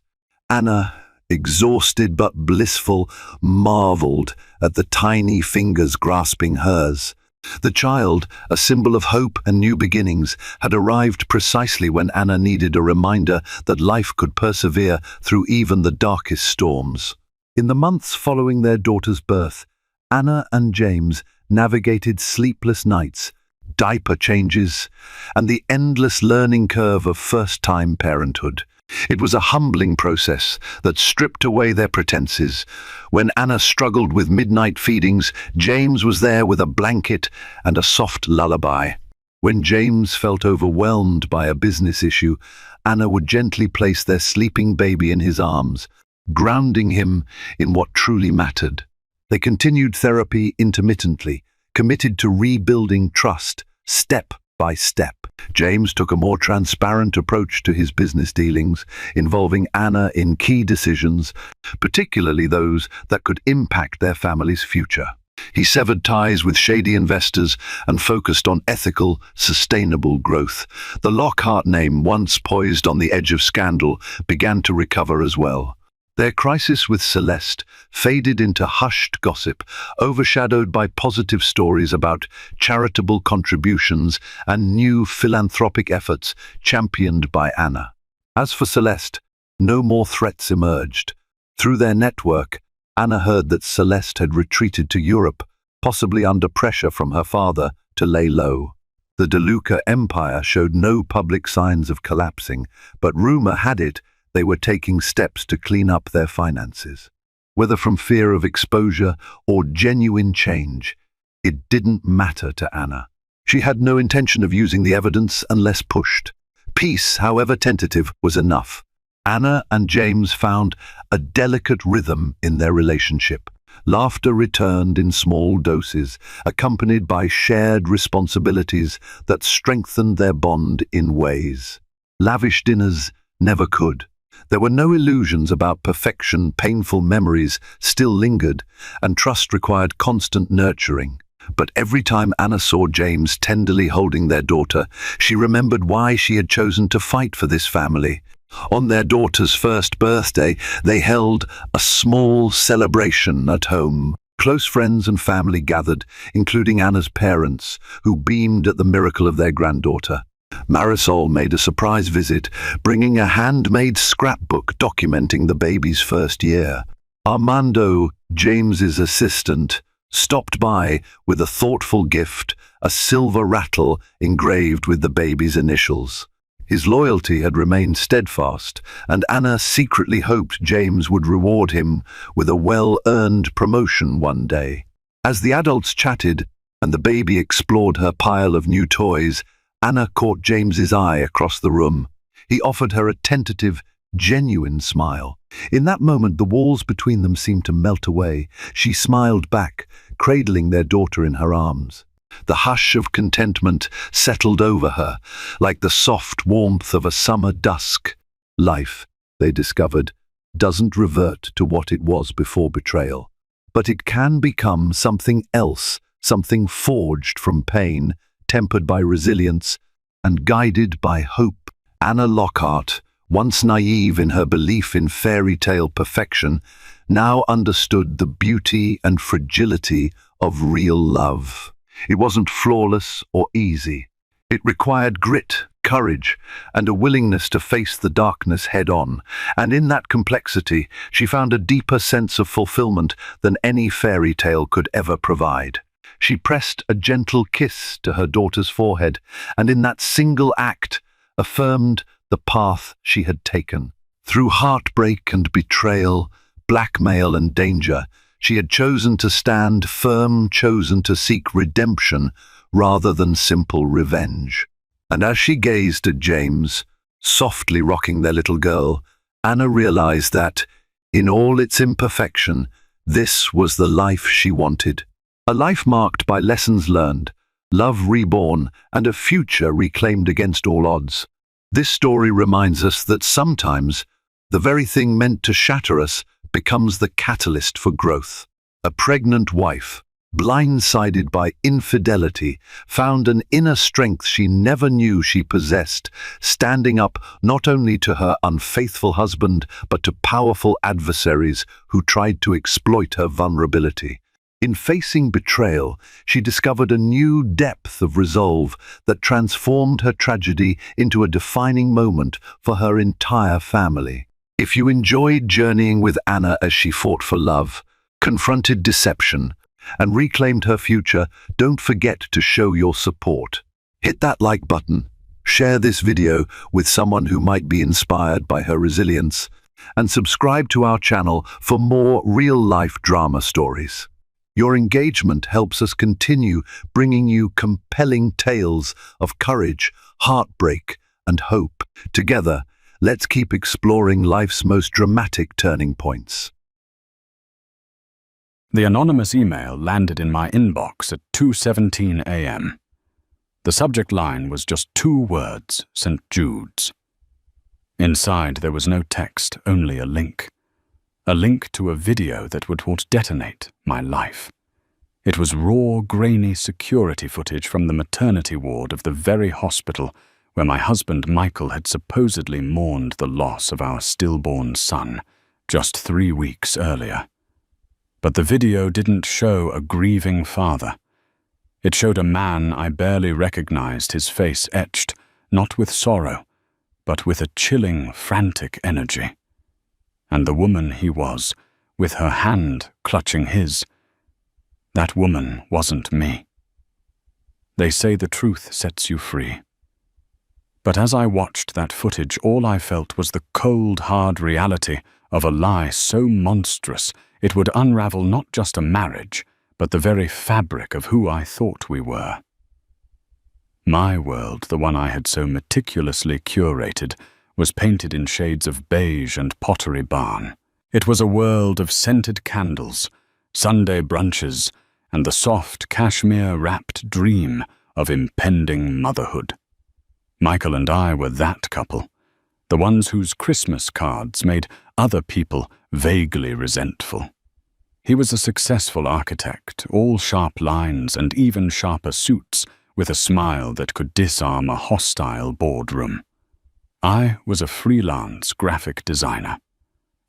A: Anna, exhausted but blissful, marveled at the tiny fingers grasping hers. The child, a symbol of hope and new beginnings, had arrived precisely when Anna needed a reminder that life could persevere through even the darkest storms. In the months following their daughter's birth, Anna and James navigated sleepless nights, diaper changes, and the endless learning curve of first-time parenthood. It was a humbling process that stripped away their pretenses. When Anna struggled with midnight feedings, James was there with a blanket and a soft lullaby. When James felt overwhelmed by a business issue, Anna would gently place their sleeping baby in his arms, grounding him in what truly mattered. They continued therapy intermittently, committed to rebuilding trust, step by step. James took a more transparent approach to his business dealings, involving Anna in key decisions, particularly those that could impact their family's future. He severed ties with shady investors and focused on ethical, sustainable growth. The Lockhart name, once poised on the edge of scandal, began to recover as well. Their crisis with Celeste faded into hushed gossip, overshadowed by positive stories about charitable contributions and new philanthropic efforts championed by Anna. As for Celeste, no more threats emerged. Through their network, Anna heard that Celeste had retreated to Europe, possibly under pressure from her father to lay low. The DeLuca empire showed no public signs of collapsing, but rumor had it they were taking steps to clean up their finances. Whether from fear of exposure or genuine change, it didn't matter to Anna. She had no intention of using the evidence unless pushed. Peace, however tentative, was enough. Anna and James found a delicate rhythm in their relationship. Laughter returned in small doses, accompanied by shared responsibilities that strengthened their bond in ways lavish dinners never could. There were no illusions about perfection. Painful memories still lingered, and trust required constant nurturing. But every time Anna saw James tenderly holding their daughter, she remembered why she had chosen to fight for this family. On their daughter's first birthday, they held a small celebration at home. Close friends and family gathered, including Anna's parents, who beamed at the miracle of their granddaughter. Marisol made a surprise visit, bringing a handmade scrapbook documenting the baby's first year. Armando, James's assistant, stopped by with a thoughtful gift, a silver rattle engraved with the baby's initials. His loyalty had remained steadfast, and Anna secretly hoped James would reward him with a well-earned promotion one day. As the adults chatted and the baby explored her pile of new toys, Anna caught James's eye across the room. He offered her a tentative, genuine smile. In that moment, the walls between them seemed to melt away. She smiled back, cradling their daughter in her arms. The hush of contentment settled over her, like the soft warmth of a summer dusk. Life, they discovered, doesn't revert to what it was before betrayal. But it can become something else, something forged from pain, tempered by resilience, and guided by hope. Anna Lockhart, once naive in her belief in fairy tale perfection, now understood the beauty and fragility of real love. It wasn't flawless or easy. It required grit, courage, and a willingness to face the darkness head-on, and in that complexity, she found a deeper sense of fulfillment than any fairy tale could ever provide. She pressed a gentle kiss to her daughter's forehead, and in that single act, affirmed the path she had taken. Through heartbreak and betrayal, blackmail and danger, she had chosen to stand firm, chosen to seek redemption rather than simple revenge. And as she gazed at James, softly rocking their little girl, Anna realized that, in all its imperfection, this was the life she wanted. A life marked by lessons learned, love reborn, and a future reclaimed against all odds. This story reminds us that sometimes the very thing meant to shatter us becomes the catalyst for growth. A pregnant wife, blindsided by infidelity, found an inner strength she never knew she possessed, standing up not only to her unfaithful husband but to powerful adversaries who tried to exploit her vulnerability. In facing betrayal, she discovered a new depth of resolve that transformed her tragedy into a defining moment for her entire family. If you enjoyed journeying with Anna as she fought for love, confronted deception, and reclaimed her future, don't forget to show your support. Hit that like button, share this video with someone who might be inspired by her resilience, and subscribe to our channel for more real-life drama stories. Your engagement helps us continue bringing you compelling tales of courage, heartbreak, and hope. Together, let's keep exploring life's most dramatic turning points.
B: The anonymous email landed in my inbox at 2:17 a.m. The subject line was just 2 words, St. Jude's. Inside there was no text, only a link. A link to a video that would detonate my life. It was raw, grainy security footage from the maternity ward of the very hospital where my husband Michael had supposedly mourned the loss of our stillborn son just 3 weeks earlier. But the video didn't show a grieving father. It showed a man I barely recognized, his face etched, not with sorrow, but with a chilling, frantic energy. And the woman he was, with her hand clutching his. That woman wasn't me. They say the truth sets you free. But as I watched that footage, all I felt was the cold, hard reality of a lie so monstrous it would unravel not just a marriage, but the very fabric of who I thought we were. My world, the one I had so meticulously curated, was painted in shades of beige and pottery barn. It was a world of scented candles, Sunday brunches, and the soft cashmere-wrapped dream of impending motherhood. Michael and I were that couple, the ones whose Christmas cards made other people vaguely resentful. He was a successful architect, all sharp lines and even sharper suits, with a smile that could disarm a hostile boardroom. I was a freelance graphic designer,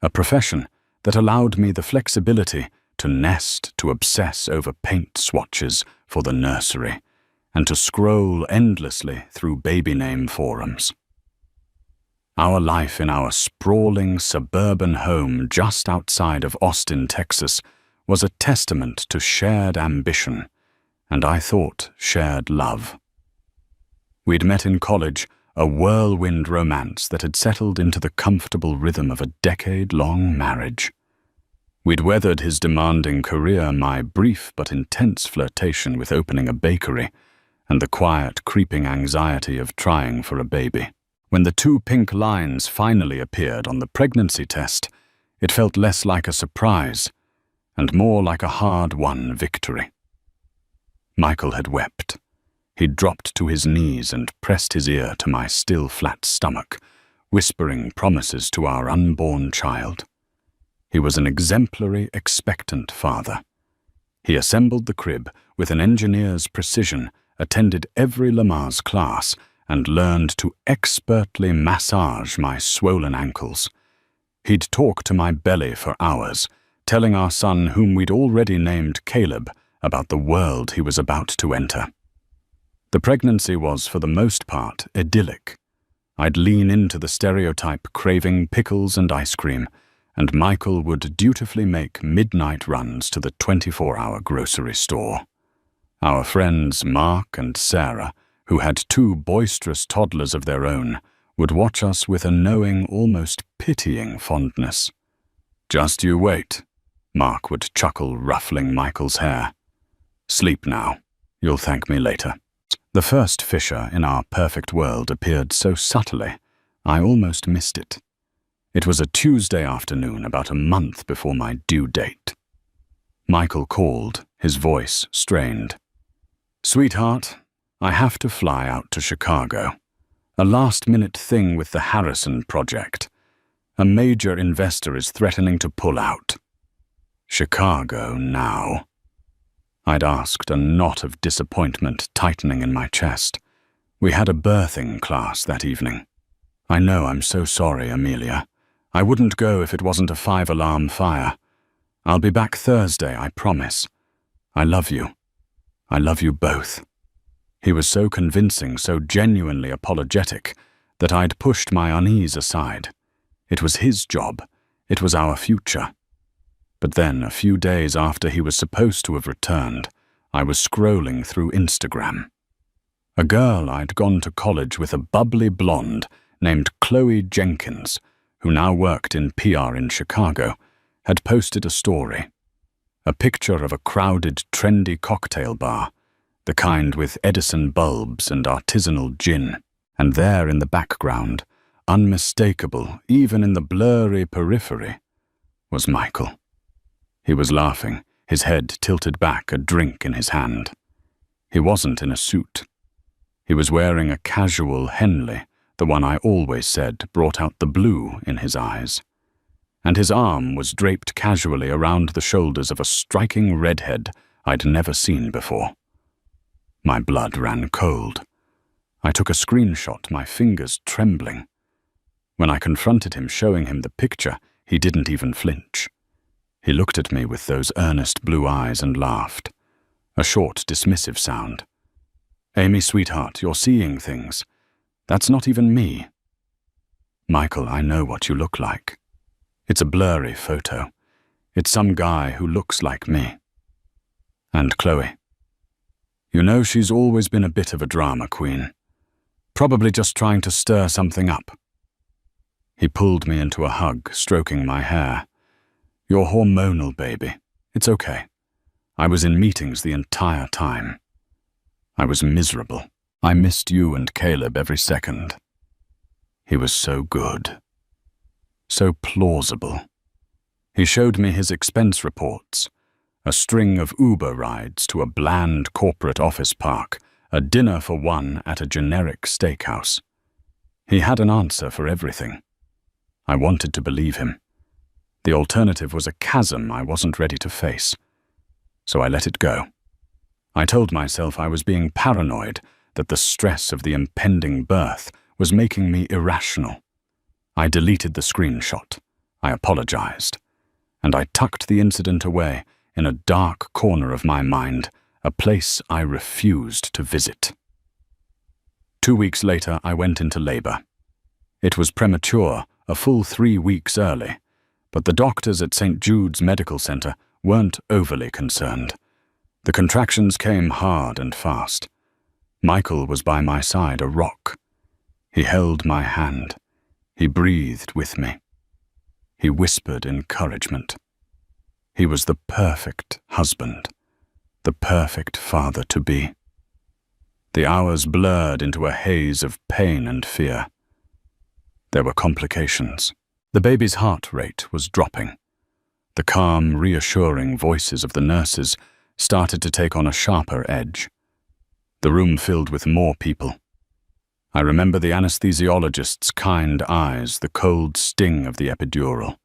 B: a profession that allowed me the flexibility to nest, to obsess over paint swatches for the nursery, and to scroll endlessly through baby name forums. Our life in our sprawling suburban home just outside of Austin, Texas, was a testament to shared ambition, and I thought shared love. We'd met in college, a whirlwind romance that had settled into the comfortable rhythm of a decade-long marriage. We'd weathered his demanding career, my brief but intense flirtation with opening a bakery, and the quiet, creeping anxiety of trying for a baby. When the 2 pink lines finally appeared on the pregnancy test, it felt less like a surprise and more like a hard-won victory. Michael had wept. He'd dropped to his knees and pressed his ear to my still flat stomach, whispering promises to our unborn child. He was an exemplary, expectant father. He assembled the crib with an engineer's precision, attended every Lamaze class, and learned to expertly massage my swollen ankles. He'd talk to my belly for hours, telling our son, whom we'd already named Caleb, about the world he was about to enter. The pregnancy was, for the most part, idyllic. I'd lean into the stereotype craving pickles and ice cream, and Michael would dutifully make midnight runs to the 24-hour grocery store. Our friends Mark and Sarah, who had 2 boisterous toddlers of their own, would watch us with a knowing, almost pitying fondness. "Just you wait," Mark would chuckle, ruffling Michael's hair. "Sleep now. You'll thank me later." The first fissure in our perfect world appeared so subtly, I almost missed it. It was a Tuesday afternoon, about a month before my due date. Michael called, his voice strained. "Sweetheart, I have to fly out to Chicago. A last-minute thing with the Harrison project. A major investor is threatening to pull out." Chicago now. I'd asked, a knot of disappointment tightening in my chest. We had a birthing class that evening. "I know, I'm so sorry, Amelia. I wouldn't go if it wasn't a 5-alarm fire. I'll be back Thursday, I promise. I love you. I love you both." He was so convincing, so genuinely apologetic, that I'd pushed my unease aside. It was his job. It was our future. But then, a few days after he was supposed to have returned, I was scrolling through Instagram. A girl I'd gone to college with, a bubbly blonde named Chloe Jenkins, who now worked in PR in Chicago, had posted a story. A picture of a crowded, trendy cocktail bar, the kind with Edison bulbs and artisanal gin, and there in the background, unmistakable even in the blurry periphery, was Michael. He was laughing, his head tilted back, a drink in his hand. He wasn't in a suit. He was wearing a casual Henley, the one I always said brought out the blue in his eyes. And his arm was draped casually around the shoulders of a striking redhead I'd never seen before. My blood ran cold. I took a screenshot, my fingers trembling. When I confronted him, showing him the picture, he didn't even flinch. He looked at me with those earnest blue eyes and laughed. A short, dismissive sound. "Amy, sweetheart, you're seeing things. That's not even me." "Michael, I know what you look like. It's a blurry photo. It's some guy who looks like me." And Chloe. "You know, she's always been a bit of a drama queen. Probably just trying to stir something up." He pulled me into a hug, stroking my hair. "You're hormonal, baby. It's okay. I was in meetings the entire time. I was miserable. I missed you and Caleb every second." He was so good. So plausible. He showed me his expense reports. A string of Uber rides to a bland corporate office park, a dinner for one at a generic steakhouse. He had an answer for everything. I wanted to believe him. The alternative was a chasm I wasn't ready to face. So I let it go. I told myself I was being paranoid, that the stress of the impending birth was making me irrational. I deleted the screenshot. I apologized. And I tucked the incident away in a dark corner of my mind, a place I refused to visit. 2 weeks later, I went into labor. It was premature, a full 3 weeks early, but the doctors at St. Jude's Medical Center weren't overly concerned. The contractions came hard and fast. Michael was by my side, a rock. He held my hand. He breathed with me. He whispered encouragement. He was the perfect husband, the perfect father-to-be. The hours blurred into a haze of pain and fear. There were complications. The baby's heart rate was dropping. The calm, reassuring voices of the nurses started to take on a sharper edge. The room filled with more people. I remember the anesthesiologist's kind eyes, the cold sting of the epidural.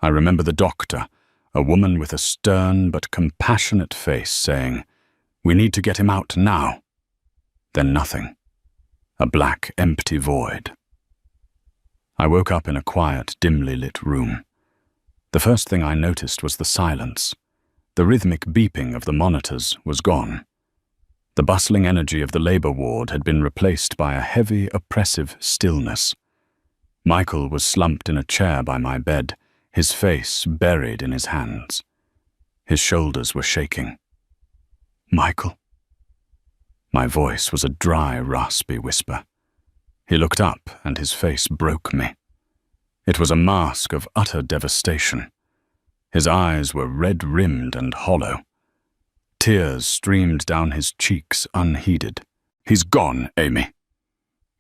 B: I remember the doctor, a woman with a stern but compassionate face, saying, "We need to get him out now." Then nothing. A black, empty void. I woke up in a quiet, dimly lit room. The first thing I noticed was the silence. The rhythmic beeping of the monitors was gone. The bustling energy of the labor ward had been replaced by a heavy, oppressive stillness. Michael was slumped in a chair by my bed, his face buried in his hands. His shoulders were shaking. "Michael?" My voice was a dry, raspy whisper. He looked up, and his face broke me. It was a mask of utter devastation. His eyes were red-rimmed and hollow. Tears streamed down his cheeks unheeded. "He's gone, Amy."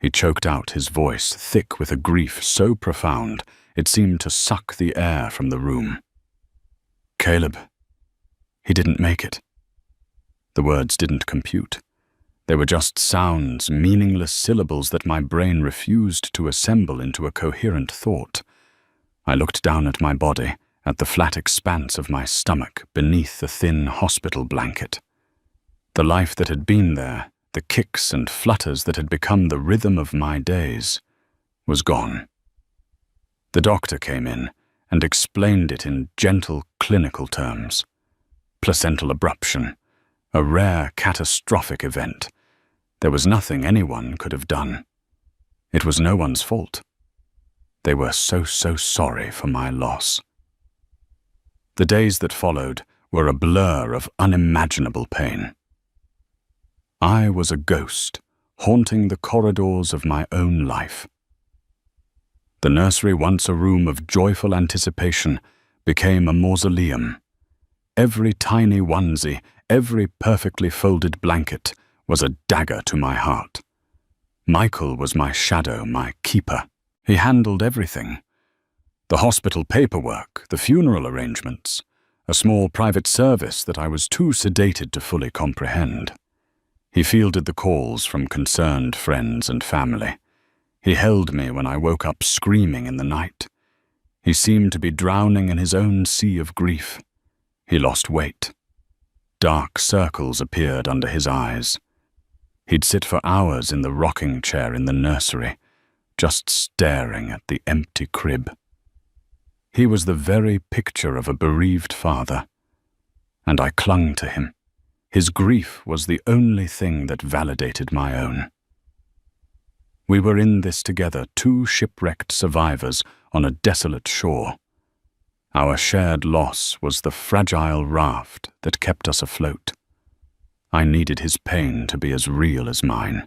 B: He choked out, his voice thick with a grief so profound it seemed to suck the air from the room. "Caleb, he didn't make it." The words didn't compute. They were just sounds, meaningless syllables that my brain refused to assemble into a coherent thought. I looked down at my body, at the flat expanse of my stomach beneath the thin hospital blanket. The life that had been there, the kicks and flutters that had become the rhythm of my days, was gone. The doctor came in and explained it in gentle clinical terms. Placental abruption, a rare catastrophic event. There was nothing anyone could have done. It was no one's fault. They were so sorry for my loss. The days that followed were a blur of unimaginable pain. I was a ghost, haunting the corridors of my own life. The nursery, once a room of joyful anticipation, became a mausoleum. Every tiny onesie, every perfectly folded blanket was a dagger to my heart. Michael was my shadow, my keeper. He handled everything. The hospital paperwork, the funeral arrangements, a small private service that I was too sedated to fully comprehend. He fielded the calls from concerned friends and family. He held me when I woke up screaming in the night. He seemed to be drowning in his own sea of grief. He lost weight. Dark circles appeared under his eyes. He'd sit for hours in the rocking chair in the nursery, just staring at the empty crib. He was the very picture of a bereaved father, and I clung to him. His grief was the only thing that validated my own. We were in this together, two shipwrecked survivors on a desolate shore. Our shared loss was the fragile raft that kept us afloat. I needed his pain to be as real as mine.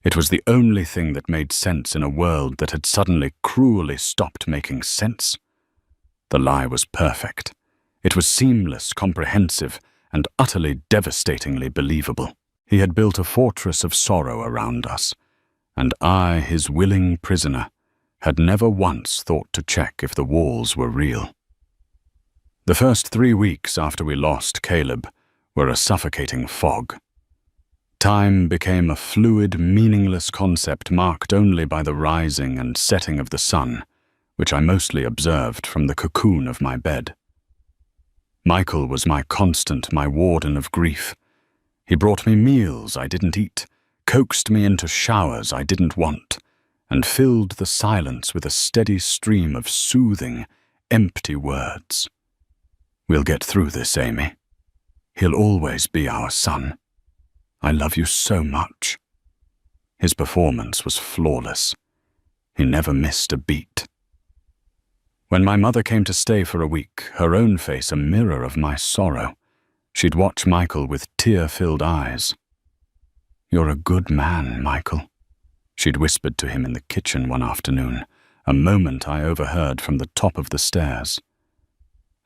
B: It was the only thing that made sense in a world that had suddenly cruelly stopped making sense. The lie was perfect. It was seamless, comprehensive, and utterly devastatingly believable. He had built a fortress of sorrow around us, and I, his willing prisoner, had never once thought to check if the walls were real. The first 3 weeks after we lost Caleb were a suffocating fog. Time became a fluid, meaningless concept marked only by the rising and setting of the sun, which I mostly observed from the cocoon of my bed. Michael was my constant, my warden of grief. He brought me meals I didn't eat, coaxed me into showers I didn't want, and filled the silence with a steady stream of soothing, empty words. "We'll get through this, Amy. He'll always be our son. I love you so much." His performance was flawless. He never missed a beat. When my mother came to stay for a week, her own face a mirror of my sorrow, she'd watch Michael with tear-filled eyes. "You're a good man, Michael," she'd whispered to him in the kitchen one afternoon, a moment I overheard from the top of the stairs.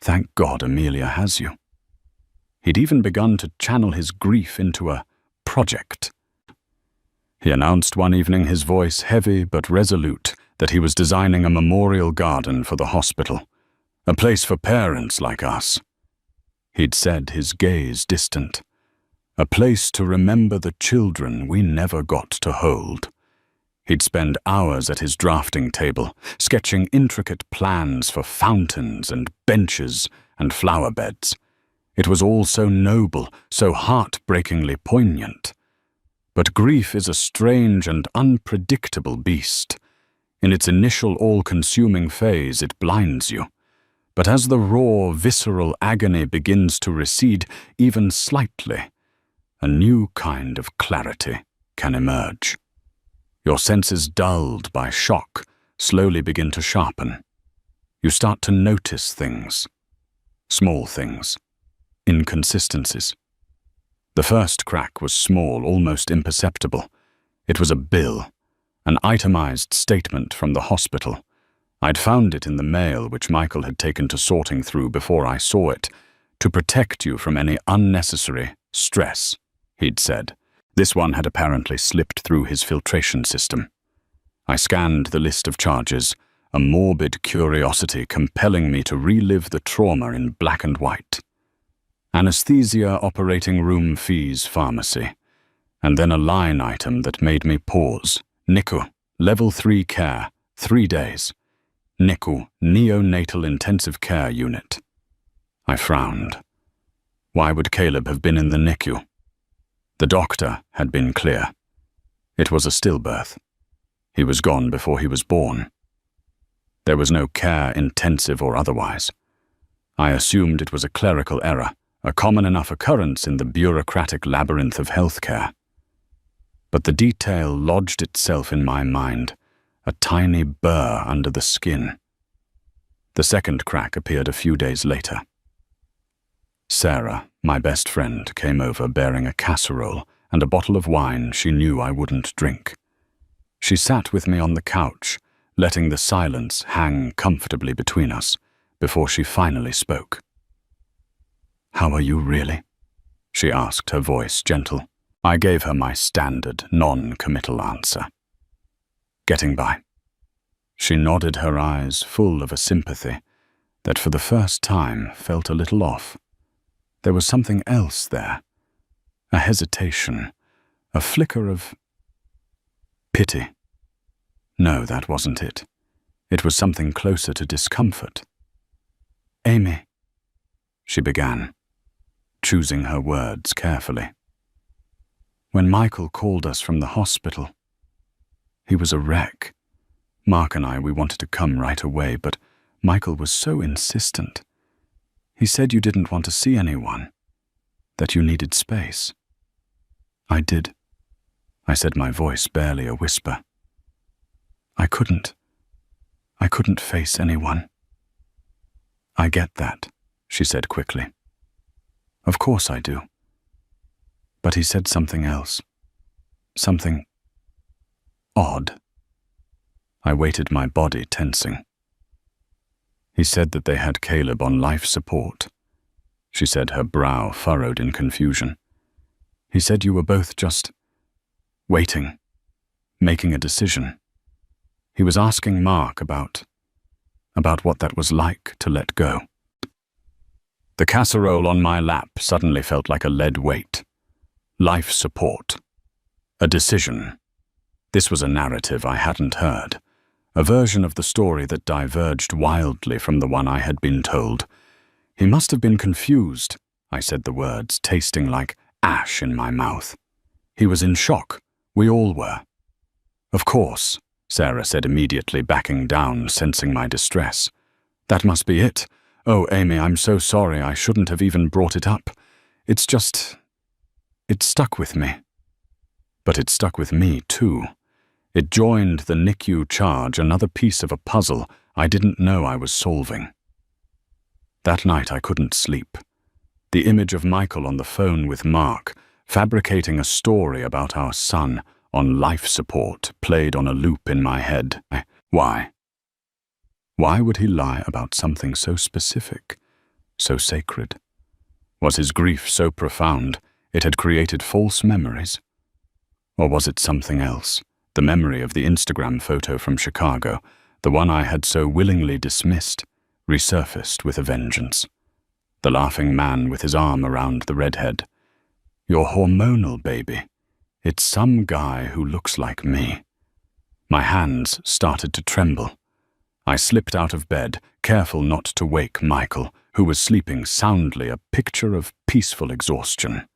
B: "Thank God Amelia has you." He'd even begun to channel his grief into a project. He announced one evening, his voice heavy but resolute, that he was designing a memorial garden for the hospital, a place for parents like us. He'd said, his gaze distant, a place to remember the children we never got to hold. He'd spend hours at his drafting table, sketching intricate plans for fountains and benches and flower beds. It was all so noble, so heartbreakingly poignant. But grief is a strange and unpredictable beast. In its initial all-consuming phase, it blinds you. But as the raw, visceral agony begins to recede, even slightly, a new kind of clarity can emerge. Your senses, dulled by shock, slowly begin to sharpen. You start to notice things, small things, inconsistencies. The first crack was small, almost imperceptible. It was a bill, an itemized statement from the hospital. I'd found it in the mail which Michael had taken to sorting through before I saw it, to protect you from any unnecessary stress, he'd said. This one had apparently slipped through his filtration system. I scanned the list of charges, a morbid curiosity compelling me to relive the trauma in black and white. Anesthesia, operating room fees, pharmacy, and then a line item that made me pause. NICU, level 3 care, 3 days. NICU, neonatal intensive care unit. I frowned. Why would Caleb have been in the NICU? The doctor had been clear. It was a stillbirth. He was gone before he was born. There was no care, intensive or otherwise. I assumed it was a clerical error, a common enough occurrence in the bureaucratic labyrinth of healthcare. But the detail lodged itself in my mind, a tiny burr under the skin. The second crack appeared a few days later. Sarah, my best friend, came over bearing a casserole and a bottle of wine she knew I wouldn't drink. She sat with me on the couch, letting the silence hang comfortably between us, before she finally spoke. "How are you really?" she asked, her voice gentle. I gave her my standard, non-committal answer. "Getting by." She nodded, her eyes full of a sympathy that for the first time felt a little off. There was something else there, a hesitation, a flicker of pity. No, that wasn't it. It was something closer to discomfort. "Amy," she began, choosing her words carefully. "When Michael called us from the hospital, he was a wreck. Mark and we wanted to come right away, but Michael was so insistent. He said you didn't want to see anyone, that you needed space." "I did," I said, my voice barely a whisper. I couldn't face anyone." "I get that," she said quickly. "Of course I do." But he said something else. Something odd. I waited, my body tensing. "He said that they had Caleb on life support," she said, her brow furrowed in confusion. "He said you were both just waiting, making a decision. He was asking Mark about what that was like to let go." The casserole on my lap suddenly felt like a lead weight. Life support. A decision. This was a narrative I hadn't heard. a version of the story that diverged wildly from the one I had been told. He must have been confused. I said the words, tasting like ash in my mouth. He was in shock. We all were. Of course, Sarah said immediately, backing down, sensing my distress. That must be it. Oh, Amy, I'm so sorry. I shouldn't have even brought it up. It stuck with me. But it stuck with me, too. It joined the NICU charge, another piece of a puzzle I didn't know I was solving. That night I couldn't sleep. The image of Michael on the phone with Mark, fabricating a story about our son on life support, played on a loop in my head. Why? Why would he lie about something so specific, so sacred? Was his grief so profound it had created false memories? Or was it something else, the memory of the Instagram photo from Chicago, the one I had so willingly dismissed, resurfaced with a vengeance? The laughing man with his arm around the redhead. You're hormonal, baby. It's some guy who looks like me. My hands started to tremble. I slipped out of bed, careful not to wake Michael, who was sleeping soundly, a picture of peaceful exhaustion.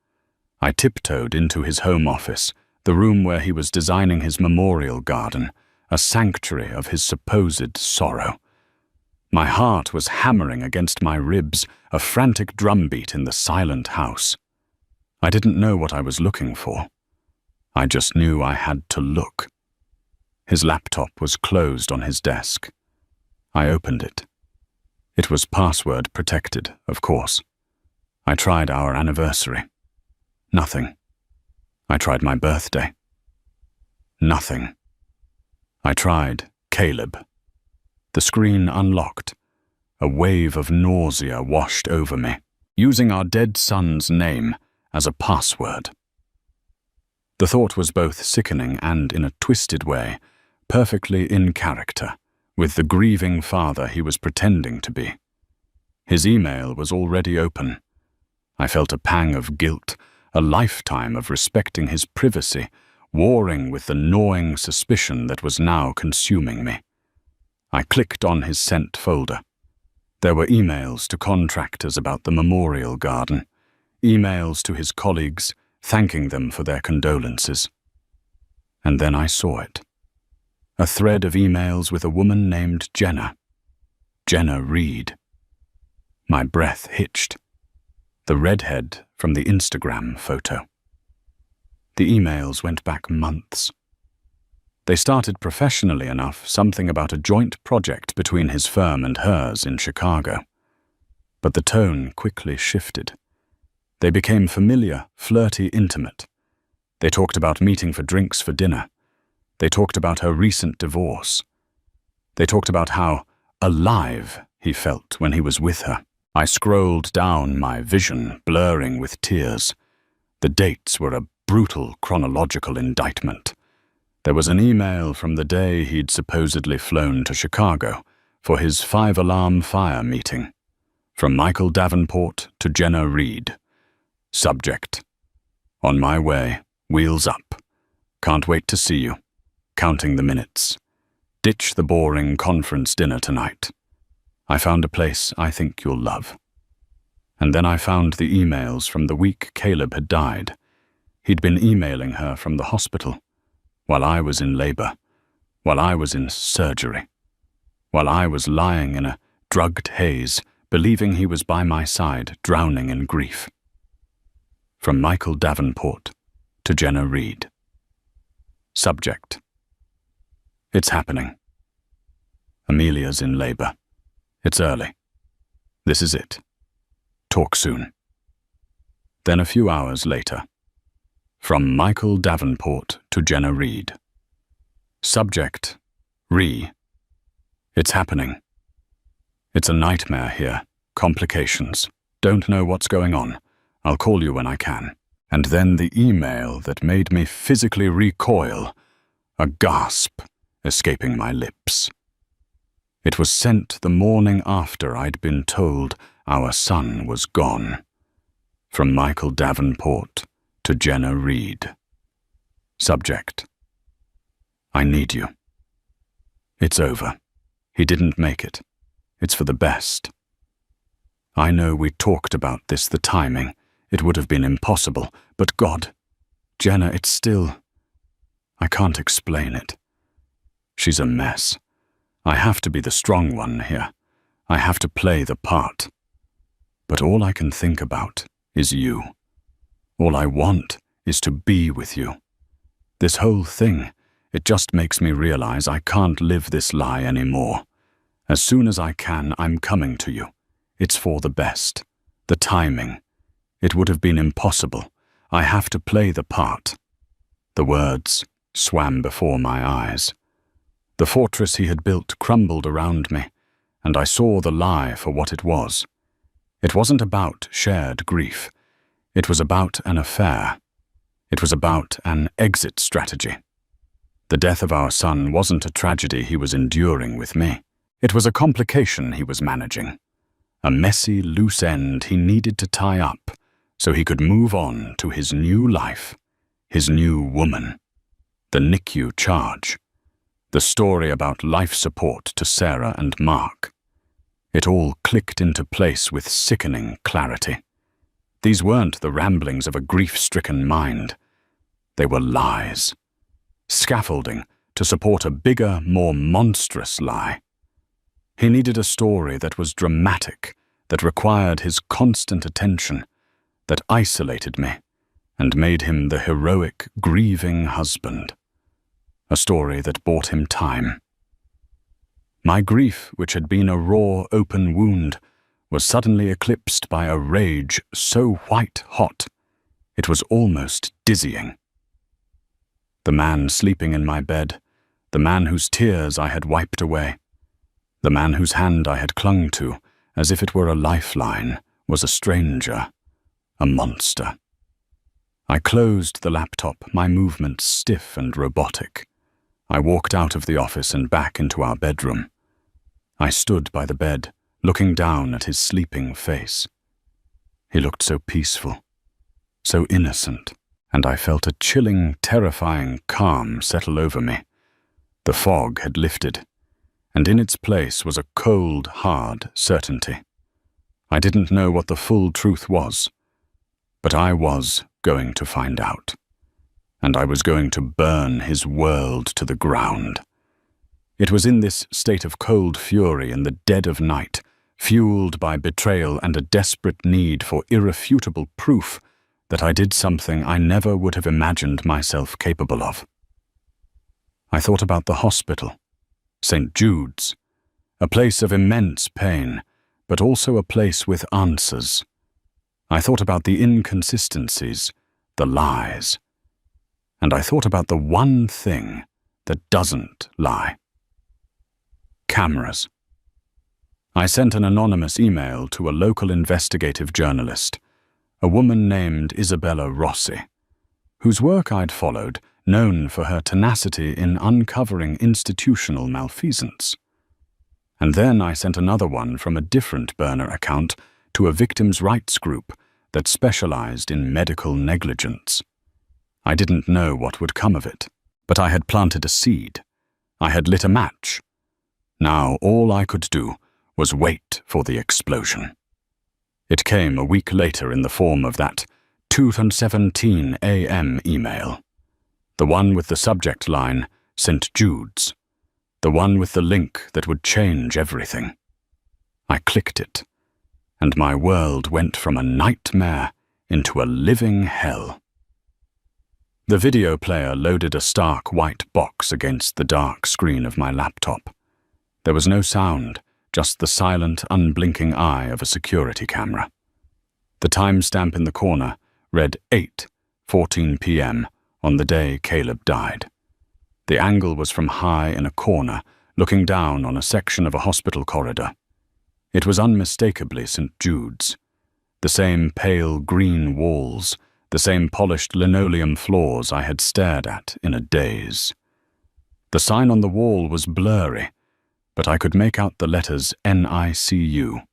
B: I tiptoed into his home office, the room where he was designing his memorial garden, a sanctuary of his supposed sorrow. My heart was hammering against my ribs, a frantic drumbeat in the silent house. I didn't know what I was looking for. I just knew I had to look. His laptop was closed on his desk. I opened it. It was password protected, of course. I tried our anniversary. Nothing. I tried my birthday. Nothing. I tried Caleb. The screen unlocked. A wave of nausea washed over me, using our dead son's name as a password. The thought was both sickening and, in a twisted way, perfectly in character with the grieving father he was pretending to be. His email was already open. I felt a pang of guilt, a lifetime of respecting his privacy, warring with the gnawing suspicion that was now consuming me. I clicked on his sent folder. There were emails to contractors about the memorial garden, emails to his colleagues, thanking them for their condolences. And then I saw it. A thread of emails with a woman named Jenna Reed. My breath hitched. The redhead from the Instagram photo. The emails went back months. They started professionally enough, something about a joint project between his firm and hers in Chicago. But the tone quickly shifted. They became familiar, flirty, intimate. They talked about meeting for drinks for dinner. They talked about her recent divorce. They talked about how alive he felt when he was with her. I scrolled down, my vision blurring with tears. The dates were a brutal chronological indictment. There was an email from the day he'd supposedly flown to Chicago for his 5-alarm fire meeting. From Michael Davenport to Jenna Reed. Subject: on my way, wheels up. Can't wait to see you. Counting the minutes. Ditch the boring conference dinner tonight. I found a place I think you'll love. And then I found the emails from the week Caleb had died. He'd been emailing her from the hospital, while I was in labor, while I was in surgery, while I was lying in a drugged haze, believing he was by my side, drowning in grief. From Michael Davenport to Jenna Reed. Subject: it's happening. Amelia's in labor. It's early. This is it. Talk soon. Then a few hours later. From Michael Davenport to Jenna Reed. Subject: it's happening. It's a nightmare here. Complications. Don't know what's going on. I'll call you when I can. And then the email that made me physically recoil, a gasp escaping my lips. It was sent the morning after I'd been told our son was gone. From Michael Davenport to Jenna Reed. Subject: I need you. It's over. He didn't make it. It's for the best. I know we talked about this, the timing. It would have been impossible, but God, Jenna, it's still... I can't explain it. She's a mess. I have to be the strong one here. I have to play the part. But all I can think about is you. All I want is to be with you. This whole thing, it just makes me realize I can't live this lie anymore. As soon as I can, I'm coming to you. It's for the best. The timing. It would have been impossible. I have to play the part. The words swam before my eyes. The fortress he had built crumbled around me, and I saw the lie for what it was. It wasn't about shared grief. It was about an affair. It was about an exit strategy. The death of our son wasn't a tragedy he was enduring with me. It was a complication he was managing. A messy, loose end he needed to tie up so he could move on to his new life, his new woman. The NICU charge. The story about life support to Sarah and Mark. It all clicked into place with sickening clarity. These weren't the ramblings of a grief-stricken mind. They were lies. Scaffolding to support a bigger, more monstrous lie. He needed a story that was dramatic, that required his constant attention, that isolated me, and made him the heroic, grieving husband. A story that bought him time. My grief, which had been a raw, open wound, was suddenly eclipsed by a rage so white-hot, it was almost dizzying. The man sleeping in my bed, the man whose tears I had wiped away, the man whose hand I had clung to, as if it were a lifeline, was a stranger, a monster. I closed the laptop, my movements stiff and robotic. I walked out of the office and back into our bedroom. I stood by the bed, looking down at his sleeping face. He looked so peaceful, so innocent, and I felt a chilling, terrifying calm settle over me. The fog had lifted, and in its place was a cold, hard certainty. I didn't know what the full truth was, but I was going to find out. And I was going to burn his world to the ground. It was in this state of cold fury in the dead of night, fueled by betrayal and a desperate need for irrefutable proof, that I did something I never would have imagined myself capable of. I thought about the hospital, St. Jude's, a place of immense pain, but also a place with answers. I thought about the inconsistencies, the lies. And I thought about the one thing that doesn't lie. Cameras. I sent an anonymous email to a local investigative journalist, a woman named Isabella Rossi, whose work I'd followed, known for her tenacity in uncovering institutional malfeasance. And then I sent another one from a different burner account to a victims' rights group that specialized in medical negligence. I didn't know what would come of it, but I had planted a seed. I had lit a match. Now all I could do was wait for the explosion. It came a week later in the form of that 2:17 a.m. email. The one with the subject line, St. Jude's. The one with the link that would change everything. I clicked it, and my world went from a nightmare into a living hell. The video player loaded a stark white box against the dark screen of my laptop. There was no sound, just the silent, unblinking eye of a security camera. The timestamp in the corner read 8:14 p.m. on the day Caleb died. The angle was from high in a corner, looking down on a section of a hospital corridor. It was unmistakably St. Jude's. The same pale green walls, the same polished linoleum floors I had stared at in a daze. The sign on the wall was blurry, but I could make out the letters NICU.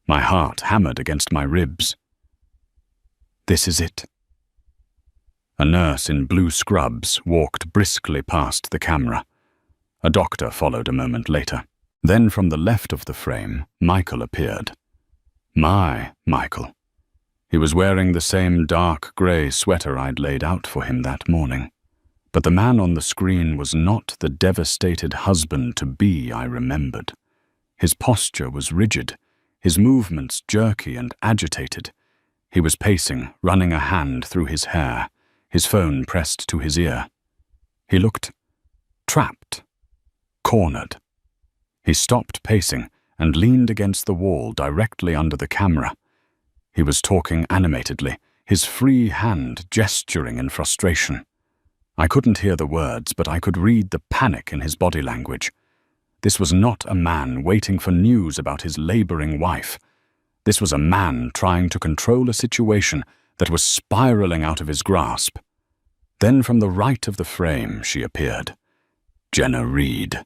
B: My heart hammered against my ribs. This is it. A nurse in blue scrubs walked briskly past the camera. A doctor followed a moment later. Then from the left of the frame, Michael appeared. My Michael. He was wearing the same dark grey sweater I'd laid out for him that morning. But the man on the screen was not the devastated husband-to-be I remembered. His posture was rigid, his movements jerky and agitated. He was pacing, running a hand through his hair, his phone pressed to his ear. He looked trapped, cornered. He stopped pacing and leaned against the wall directly under the camera. He was talking animatedly, his free hand gesturing in frustration. I couldn't hear the words, but I could read the panic in his body language. This was not a man waiting for news about his laboring wife. This was a man trying to control a situation that was spiraling out of his grasp. Then from the right of the frame she appeared. Jenna Reed.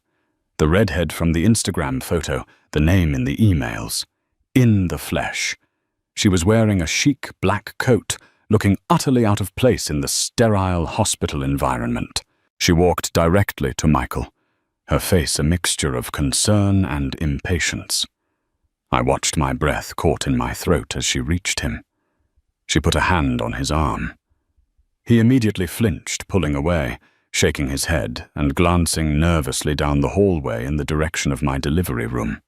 B: The redhead from the Instagram photo, the name in the emails. In the flesh. She was wearing a chic black coat, looking utterly out of place in the sterile hospital environment. She walked directly to Michael, her face a mixture of concern and impatience. I watched my breath caught in my throat as she reached him. She put a hand on his arm. He immediately flinched, pulling away, shaking his head and glancing nervously down the hallway in the direction of my delivery room.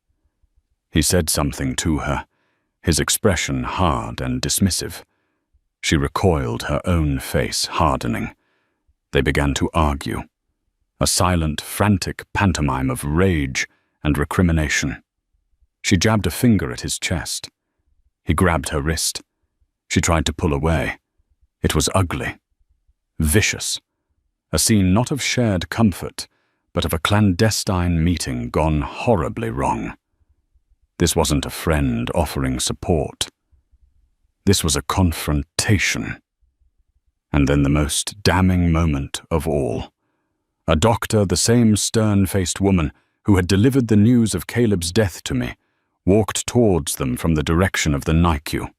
B: He said something to her, his expression hard and dismissive. She recoiled, her own face hardening. They began to argue, a silent, frantic pantomime of rage and recrimination. She jabbed a finger at his chest. He grabbed her wrist. She tried to pull away. It was ugly, vicious, a scene not of shared comfort, but of a clandestine meeting gone horribly wrong. This wasn't a friend offering support. This was a confrontation. And then the most damning moment of all. A doctor, the same stern-faced woman who had delivered the news of Caleb's death to me, walked towards them from the direction of the NICU.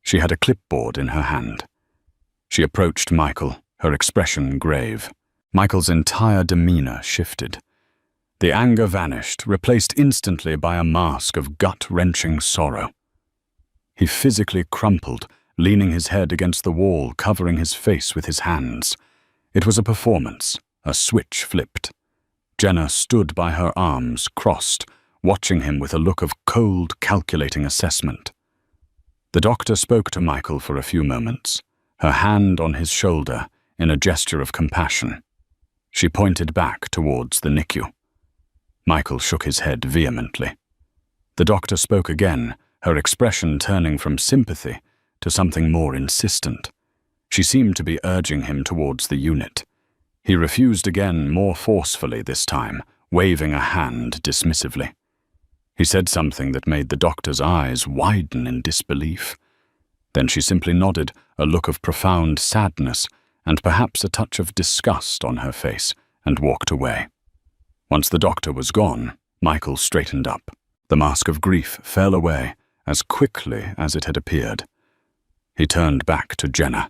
B: She had a clipboard in her hand. She approached Michael, her expression grave. Michael's entire demeanor shifted. The anger vanished, replaced instantly by a mask of gut-wrenching sorrow. He physically crumpled, leaning his head against the wall, covering his face with his hands. It was a performance, a switch flipped. Jenna stood by her arms crossed, watching him with a look of cold, calculating assessment. The doctor spoke to Michael for a few moments, her hand on his shoulder in a gesture of compassion. She pointed back towards the NICU. Michael shook his head vehemently. The doctor spoke again, her expression turning from sympathy to something more insistent. She seemed to be urging him towards the unit. He refused again, more forcefully this time, waving a hand dismissively. He said something that made the doctor's eyes widen in disbelief. Then she simply nodded, a look of profound sadness and perhaps a touch of disgust on her face, and walked away. Once the doctor was gone, Michael straightened up. The mask of grief fell away as quickly as it had appeared. He turned back to Jenna,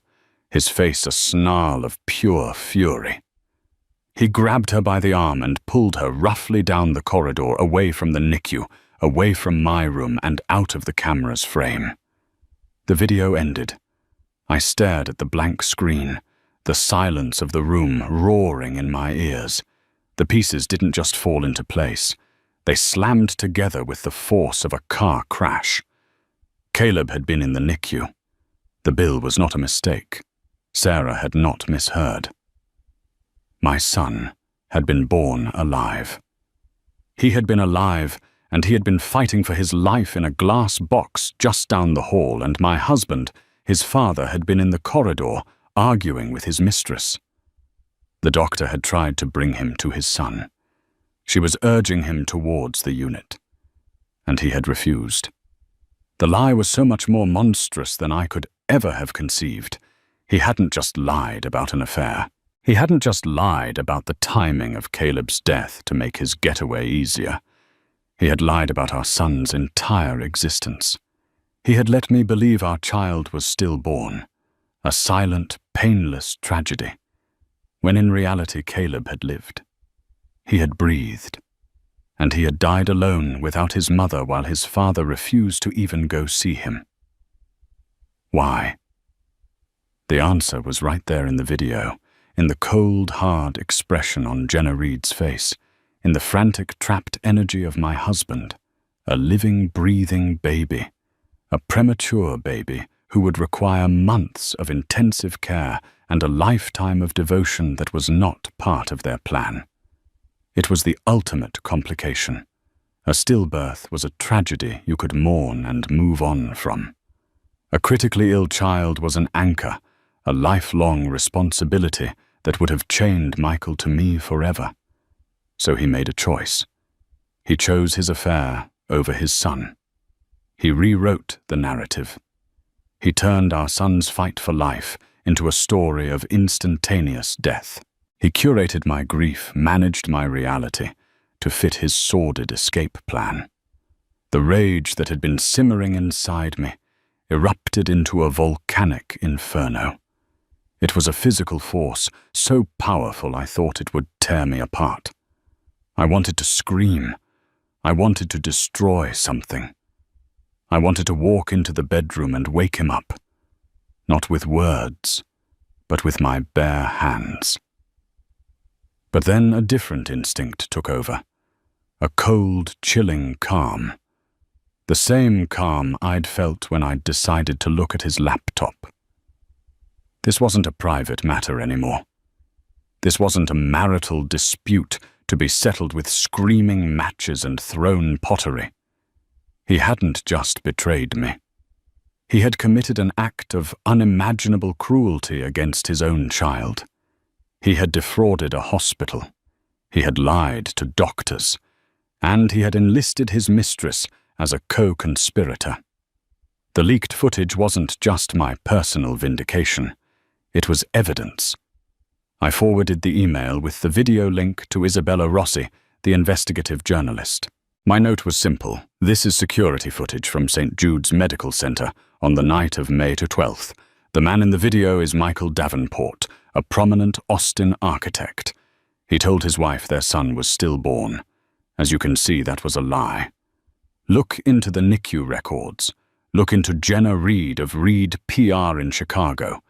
B: his face a snarl of pure fury. He grabbed her by the arm and pulled her roughly down the corridor, away from the NICU, away from my room and out of the camera's frame. The video ended. I stared at the blank screen, the silence of the room roaring in my ears. The pieces didn't just fall into place. They slammed together with the force of a car crash. Caleb had been in the NICU. The bill was not a mistake. Sarah had not misheard. My son had been born alive. He had been alive, and he had been fighting for his life in a glass box just down the hall, and my husband, his father, had been in the corridor, arguing with his mistress. The doctor had tried to bring him to his son. She was urging him towards the unit, and he had refused. The lie was so much more monstrous than I could ever have conceived. He hadn't just lied about an affair. He hadn't just lied about the timing of Caleb's death to make his getaway easier. He had lied about our son's entire existence. He had let me believe our child was stillborn, a silent, painless tragedy, when in reality Caleb had lived. He had breathed, and he had died alone without his mother while his father refused to even go see him. Why? The answer was right there in the video, in the cold, hard expression on Jenna Reed's face, in the frantic, trapped energy of my husband, a living, breathing baby, a premature baby who would require months of intensive care and a lifetime of devotion that was not part of their plan. It was the ultimate complication. A stillbirth was a tragedy you could mourn and move on from. A critically ill child was an anchor, a lifelong responsibility that would have chained Michael to me forever. So he made a choice. He chose his affair over his son. He rewrote the narrative. He turned our son's fight for life into a story of instantaneous death. He curated my grief, managed my reality, to fit his sordid escape plan. The rage that had been simmering inside me erupted into a volcanic inferno. It was a physical force, so powerful I thought it would tear me apart. I wanted to scream. I wanted to destroy something. I wanted to walk into the bedroom and wake him up, not with words, but with my bare hands. But then a different instinct took over, a cold, chilling calm. The same calm I'd felt when I'd decided to look at his laptop. This wasn't a private matter anymore. This wasn't a marital dispute to be settled with screaming matches and thrown pottery. He hadn't just betrayed me. He had committed an act of unimaginable cruelty against his own child. He had defrauded a hospital. He had lied to doctors. And he had enlisted his mistress as a co-conspirator. The leaked footage wasn't just my personal vindication. It was evidence. I forwarded the email with the video link to Isabella Rossi, the investigative journalist. My note was simple. This is security footage from St. Jude's Medical Center on the night of May 12th. The man in the video is Michael Davenport, a prominent Austin architect. He told his wife their son was stillborn. As you can see, that was a lie. Look into the NICU records. Look into Jenna Reed of Reed PR in Chicago.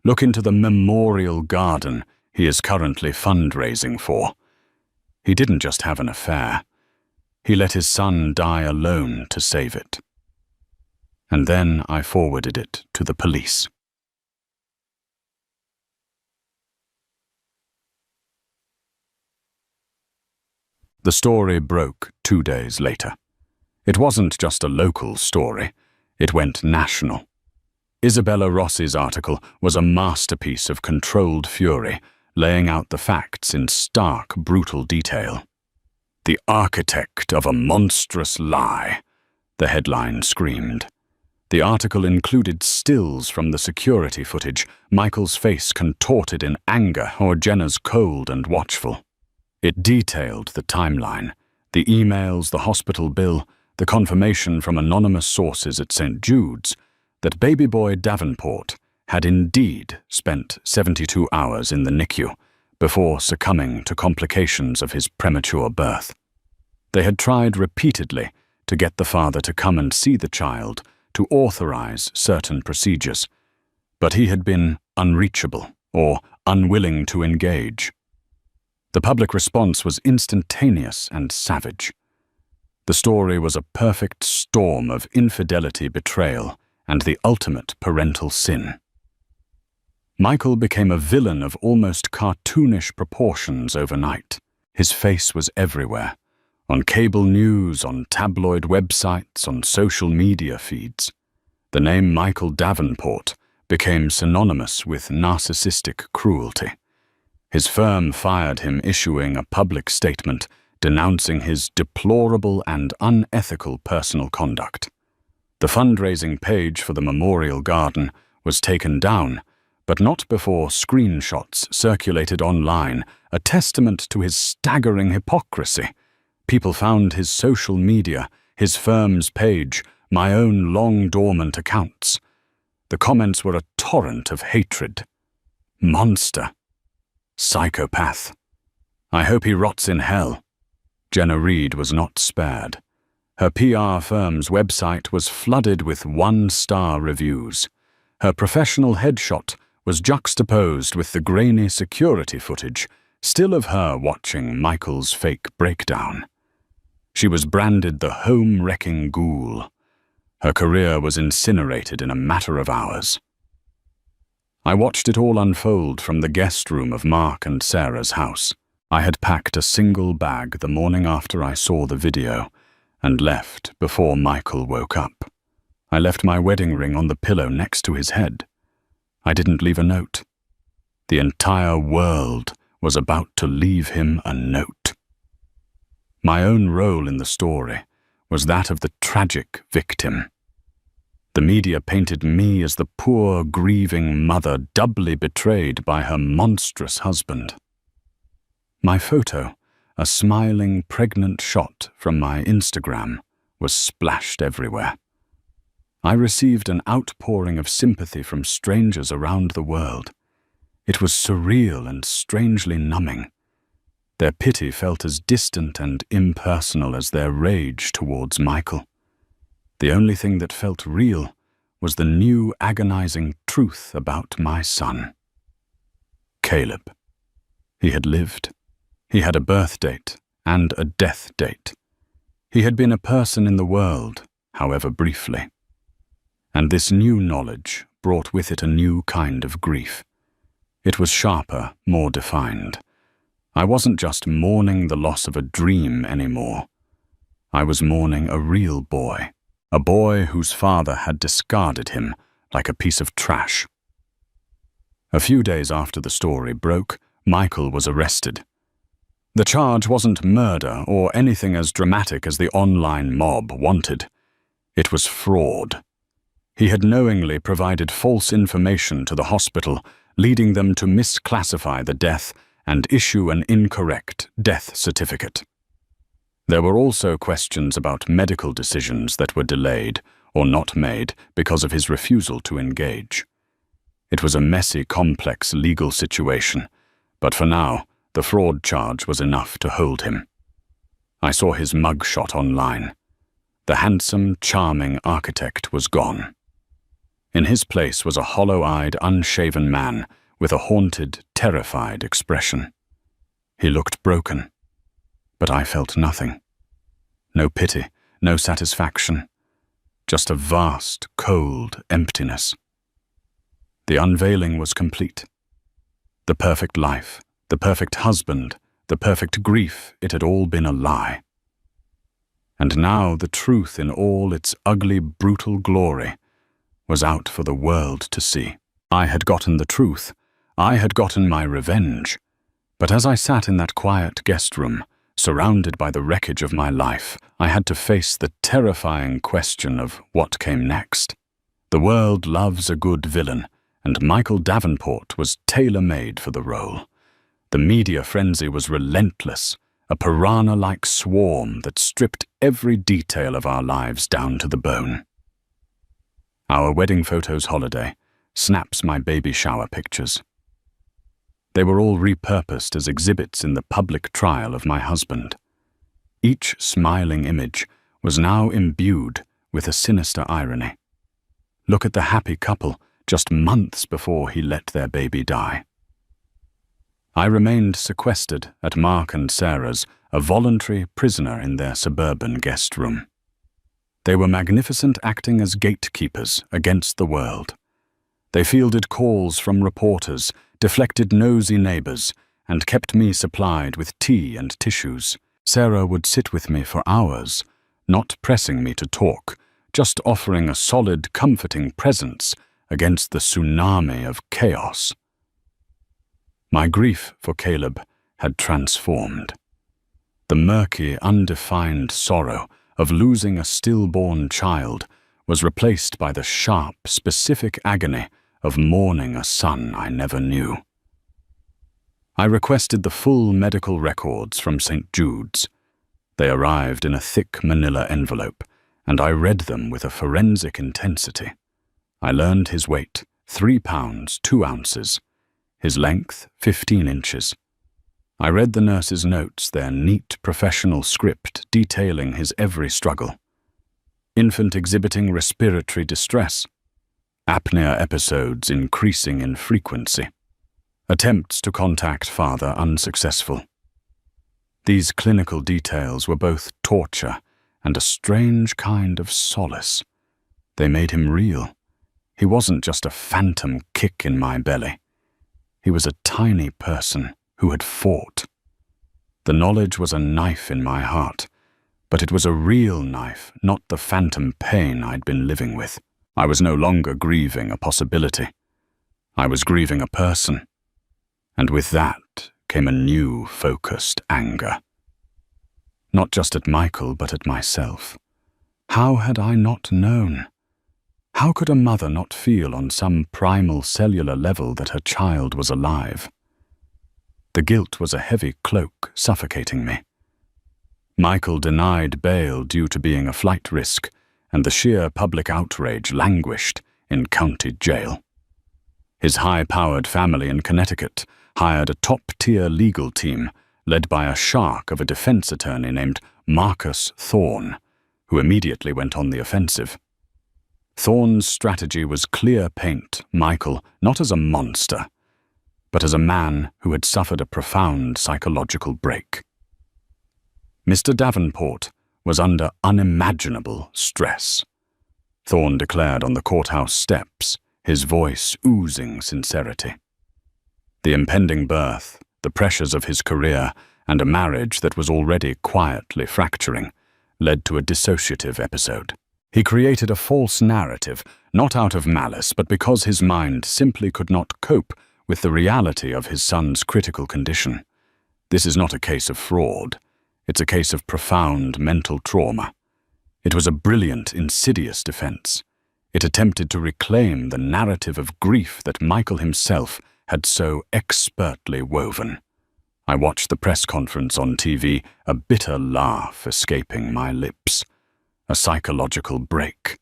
B: Look into the memorial garden he is currently fundraising for. He didn't just have an affair. He let his son die alone to save it. And then I forwarded it to the police. The story broke 2 days later. It wasn't just a local story. It went national. Isabella Rossi's article was a masterpiece of controlled fury, laying out the facts in stark, brutal detail. "The architect of a monstrous lie," the headline screamed. The article included stills from the security footage, Michael's face contorted in anger or Jenna's cold and watchful. It detailed the timeline, the emails, the hospital bill, the confirmation from anonymous sources at St. Jude's that baby boy Davenport had indeed spent 72 hours in the NICU before succumbing to complications of his premature birth. They had tried repeatedly to get the father to come and see the child, to authorize certain procedures, but he had been unreachable or unwilling to engage. The public response was instantaneous and savage. The story was a perfect storm of infidelity, betrayal, and the ultimate parental sin. Michael became a villain of almost cartoonish proportions overnight. His face was everywhere, on cable news, on tabloid websites, on social media feeds. The name Michael Davenport became synonymous with narcissistic cruelty. His firm fired him, issuing a public statement denouncing his deplorable and unethical personal conduct. The fundraising page for the memorial garden was taken down, but not before screenshots circulated online, a testament to his staggering hypocrisy. People found his social media, his firm's page, my own long-dormant accounts. The comments were a torrent of hatred. Monster. Psychopath. I hope he rots in hell. Jenna Reed was not spared. Her PR firm's website was flooded with one-star reviews. Her professional headshot was juxtaposed with the grainy security footage, still of her watching Michael's fake breakdown. She was branded the home-wrecking ghoul. Her career was incinerated in a matter of hours. I watched it all unfold from the guest room of Mark and Sarah's house. I had packed a single bag the morning after I saw the video and left before Michael woke up. I left my wedding ring on the pillow next to his head. I didn't leave a note. The entire world was about to leave him a note. My own role in the story was that of the tragic victim. The media painted me as the poor, grieving mother doubly betrayed by her monstrous husband. My photo, a smiling, pregnant shot from my Instagram, was splashed everywhere. I received an outpouring of sympathy from strangers around the world. It was surreal and strangely numbing. Their pity felt as distant and impersonal as their rage towards Michael. The only thing that felt real was the new agonizing truth about my son. Caleb. He had lived. He had a birth date and a death date. He had been a person in the world, however briefly. And this new knowledge brought with it a new kind of grief. It was sharper, more defined. I wasn't just mourning the loss of a dream anymore. I was mourning a real boy, a boy whose father had discarded him like a piece of trash. A few days after the story broke, Michael was arrested. The charge wasn't murder or anything as dramatic as the online mob wanted. It was fraud. He had knowingly provided false information to the hospital, leading them to misclassify the death and issue an incorrect death certificate. There were also questions about medical decisions that were delayed or not made because of his refusal to engage. It was a messy, complex legal situation, but for now, the fraud charge was enough to hold him. I saw his mugshot online. The handsome, charming architect was gone. In his place was a hollow-eyed, unshaven man with a haunted, terrified expression. He looked broken, but I felt nothing. No pity, no satisfaction, just a vast, cold emptiness. The unveiling was complete. The perfect life, the perfect husband, the perfect grief, it had all been a lie. And now the truth in all its ugly, brutal glory was out for the world to see. I had gotten the truth. I had gotten my revenge. But as I sat in that quiet guest room, surrounded by the wreckage of my life, I had to face the terrifying question of what came next. The world loves a good villain, and Michael Davenport was tailor-made for the role. The media frenzy was relentless, a piranha-like swarm that stripped every detail of our lives down to the bone. Our wedding photos holiday, snaps my baby shower pictures. They were all repurposed as exhibits in the public trial of my husband. Each smiling image was now imbued with a sinister irony. Look at the happy couple just months before he let their baby die. I remained sequestered at Mark and Sarah's, a voluntary prisoner in their suburban guest room. They were magnificent, acting as gatekeepers against the world. They fielded calls from reporters, deflected nosy neighbors, and kept me supplied with tea and tissues. Sarah would sit with me for hours, not pressing me to talk, just offering a solid, comforting presence against the tsunami of chaos. My grief for Caleb had transformed. The murky, undefined sorrow of losing a stillborn child was replaced by the sharp, specific agony of mourning a son I never knew. I requested the full medical records from St. Jude's. They arrived in a thick manila envelope, and I read them with a forensic intensity. I learned his weight, 3 pounds, 2 ounces. His length, 15 inches. I read the nurse's notes, their neat professional script detailing his every struggle. Infant exhibiting respiratory distress. Apnea episodes increasing in frequency. Attempts to contact father unsuccessful. These clinical details were both torture and a strange kind of solace. They made him real. He wasn't just a phantom kick in my belly. He was a tiny person who had fought. The knowledge was a knife in my heart, but it was a real knife, not the phantom pain I'd been living with. I was no longer grieving a possibility. I was grieving a person. And with that came a new, focused anger. Not just at Michael, but at myself. How had I not known? How could a mother not feel on some primal cellular level that her child was alive? The guilt was a heavy cloak suffocating me. Michael denied bail due to being a flight risk, and the sheer public outrage languished in county jail. His high-powered family in Connecticut hired a top-tier legal team led by a shark of a defense attorney named Marcus Thorne, who immediately went on the offensive. Thorne's strategy was clear paint Michael not as a monster, but as a man who had suffered a profound psychological break. Mr. Davenport was under unimaginable stress. Thorne declared on the courthouse steps, his voice oozing sincerity. The impending birth, the pressures of his career, and a marriage that was already quietly fracturing led to a dissociative episode. He created a false narrative, not out of malice, but because his mind simply could not cope with the reality of his son's critical condition. This is not a case of fraud. It's a case of profound mental trauma. It was a brilliant, insidious defense. It attempted to reclaim the narrative of grief that Michael himself had so expertly woven. I watched the press conference on TV, a bitter laugh escaping my lips. A psychological break.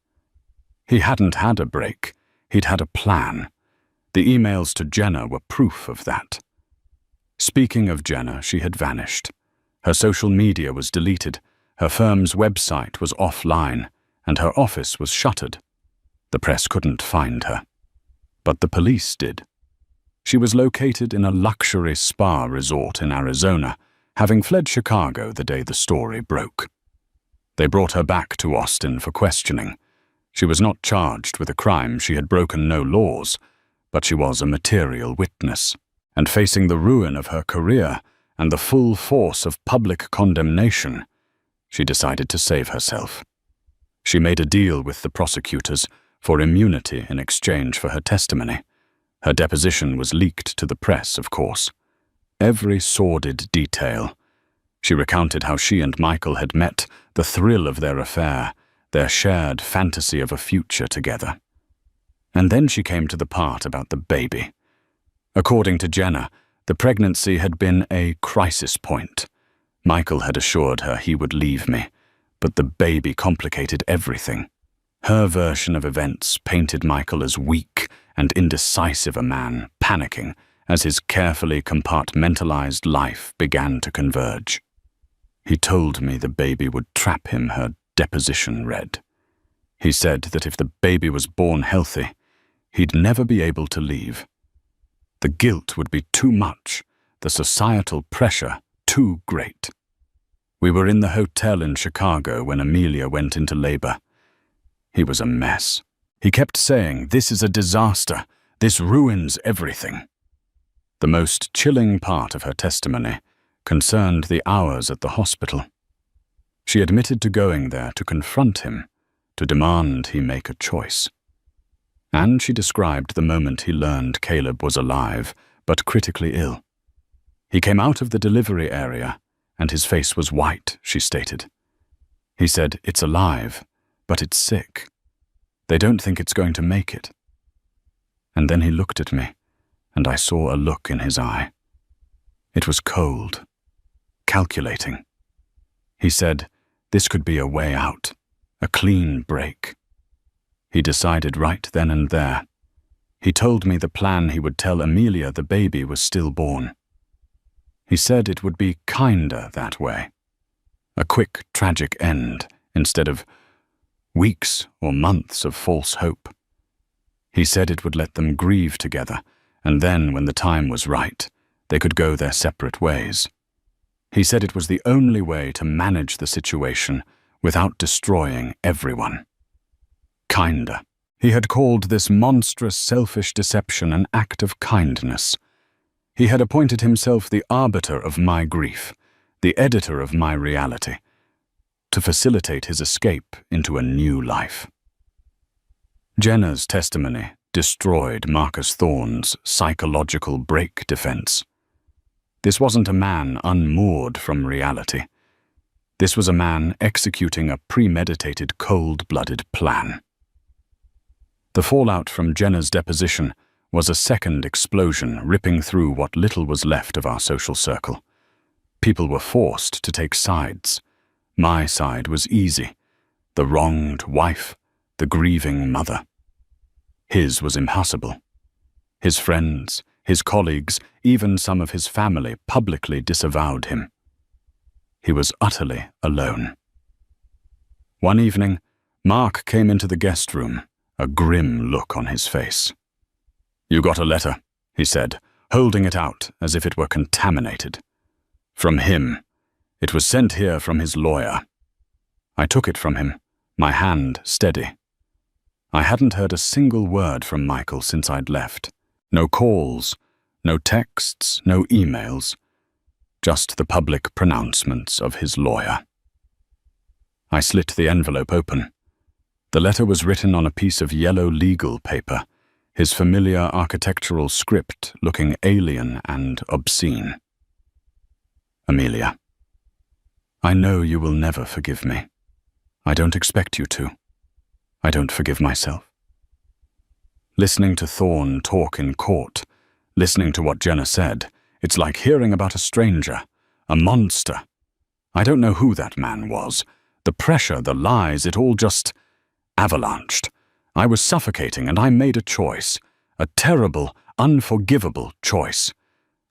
B: He hadn't had a break. He'd had a plan. The emails to Jenna were proof of that. Speaking of Jenna, she had vanished. Her social media was deleted, her firm's website was offline, and her office was shuttered. The press couldn't find her. But the police did. She was located in a luxury spa resort in Arizona, having fled Chicago the day the story broke. They brought her back to Austin for questioning. She was not charged with a crime, she had broken no laws, but she was a material witness, and facing the ruin of her career and the full force of public condemnation, she decided to save herself. She made a deal with the prosecutors for immunity in exchange for her testimony. Her deposition was leaked to the press, of course. Every sordid detail. She recounted how she and Michael had met, the thrill of their affair, their shared fantasy of a future together. And then she came to the part about the baby. According to Jenna, the pregnancy had been a crisis point. Michael had assured her he would leave me, but the baby complicated everything. Her version of events painted Michael as weak and indecisive a man, panicking as his carefully compartmentalized life began to converge. He told me the baby would trap him, her deposition read. He said that if the baby was born healthy, he'd never be able to leave. The guilt would be too much, the societal pressure too great. We were in the hotel in Chicago when Amelia went into labor. He was a mess. He kept saying, "This is a disaster. This ruins everything." The most chilling part of her testimony concerned the hours at the hospital. She admitted to going there to confront him, to demand he make a choice. And she described the moment he learned Caleb was alive, but critically ill. He came out of the delivery area, and his face was white, she stated. He said, "It's alive, but it's sick. They don't think it's going to make it." And then he looked at me, and I saw a look in his eye. It was cold, calculating. He said, this could be a way out, a clean break. He decided right then and there. He told me the plan he would tell Amelia the baby was stillborn. He said it would be kinder that way. A quick, tragic end instead of weeks or months of false hope. He said it would let them grieve together, and then, when the time was right, they could go their separate ways. He said it was the only way to manage the situation without destroying everyone. Kinder. He had called this monstrous, selfish deception an act of kindness. He had appointed himself the arbiter of my grief, the editor of my reality, to facilitate his escape into a new life. Jenna's testimony destroyed Marcus Thorne's psychological break defense. This wasn't a man unmoored from reality. This was a man executing a premeditated, cold-blooded plan. The fallout from Jenna's deposition was a second explosion ripping through what little was left of our social circle. People were forced to take sides. My side was easy: the wronged wife, the grieving mother. His was impossible. His friends, his colleagues, even some of his family publicly disavowed him. He was utterly alone. One evening, Mark came into the guest room, a grim look on his face. "You got a letter," he said, holding it out as if it were contaminated. "From him. It was sent here from his lawyer." I took it from him, my hand steady. I hadn't heard a single word from Michael since I'd left. No calls, no texts, no emails, just the public pronouncements of his lawyer. I slit the envelope open. The letter was written on a piece of yellow legal paper, his familiar architectural script looking alien and obscene. "Amelia, I know you will never forgive me. I don't expect you to. I don't forgive myself." Listening to Thorne talk in court, listening to what Jenna said, it's like hearing about a stranger, a monster. I don't know who that man was. The pressure, the lies, it all just avalanched. I was suffocating, and I made a choice. A terrible, unforgivable choice.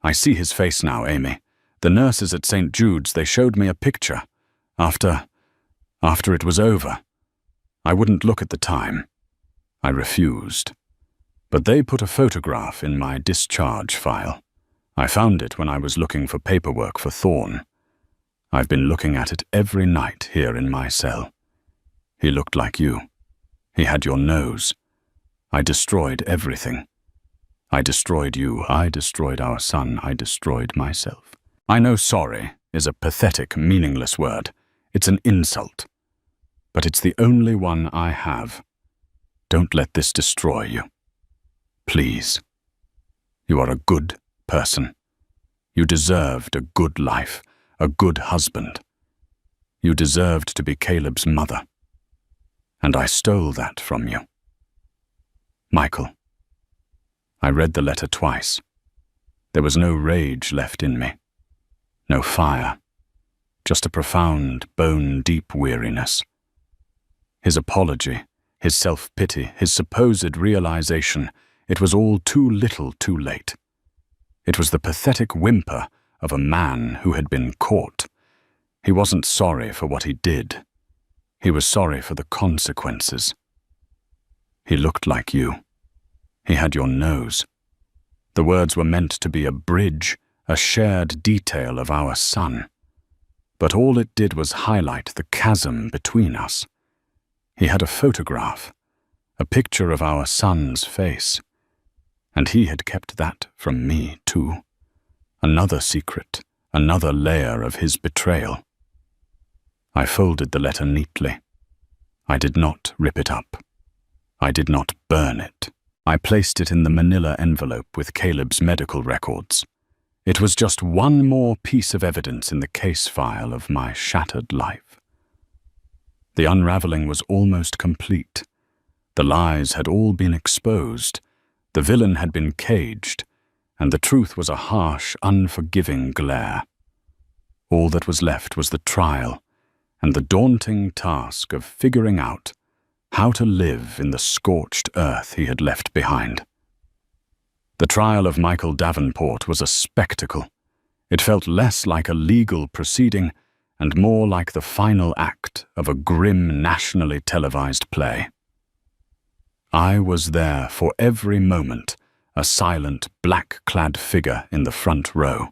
B: I see his face now, Amy. The nurses at St. Jude's, they showed me a picture. After it was over. I wouldn't look at the time. I refused. But they put a photograph in my discharge file. I found it when I was looking for paperwork for Thorne. I've been looking at it every night here in my cell. He looked like you. He had your nose. I destroyed everything. I destroyed you. I destroyed our son. I destroyed myself. I know sorry is a pathetic, meaningless word. It's an insult. But it's the only one I have. Don't let this destroy you. Please. You are a good person. You deserved a good life, a good husband. You deserved to be Caleb's mother. And I stole that from you. Michael. I read the letter twice. There was no rage left in me. No fire. Just a profound, bone-deep weariness. His apology, his self-pity, his supposed realization, it was all too little too late. It was the pathetic whimper of a man who had been caught. He wasn't sorry for what he did. He was sorry for the consequences. He looked like you. He had your nose. The words were meant to be a bridge, a shared detail of our son. But all it did was highlight the chasm between us. He had a photograph, a picture of our son's face. And he had kept that from me, too. Another secret, another layer of his betrayal. I folded the letter neatly. I did not rip it up. I did not burn it. I placed it in the manila envelope with Caleb's medical records. It was just one more piece of evidence in the case file of my shattered life. The unraveling was almost complete. The lies had all been exposed. The villain had been caged, and the truth was a harsh, unforgiving glare. All that was left was the trial, and the daunting task of figuring out how to live in the scorched earth he had left behind. The trial of Michael Davenport was a spectacle. It felt less like a legal proceeding and more like the final act of a grim nationally televised play. I was there for every moment, a silent, black-clad figure in the front row.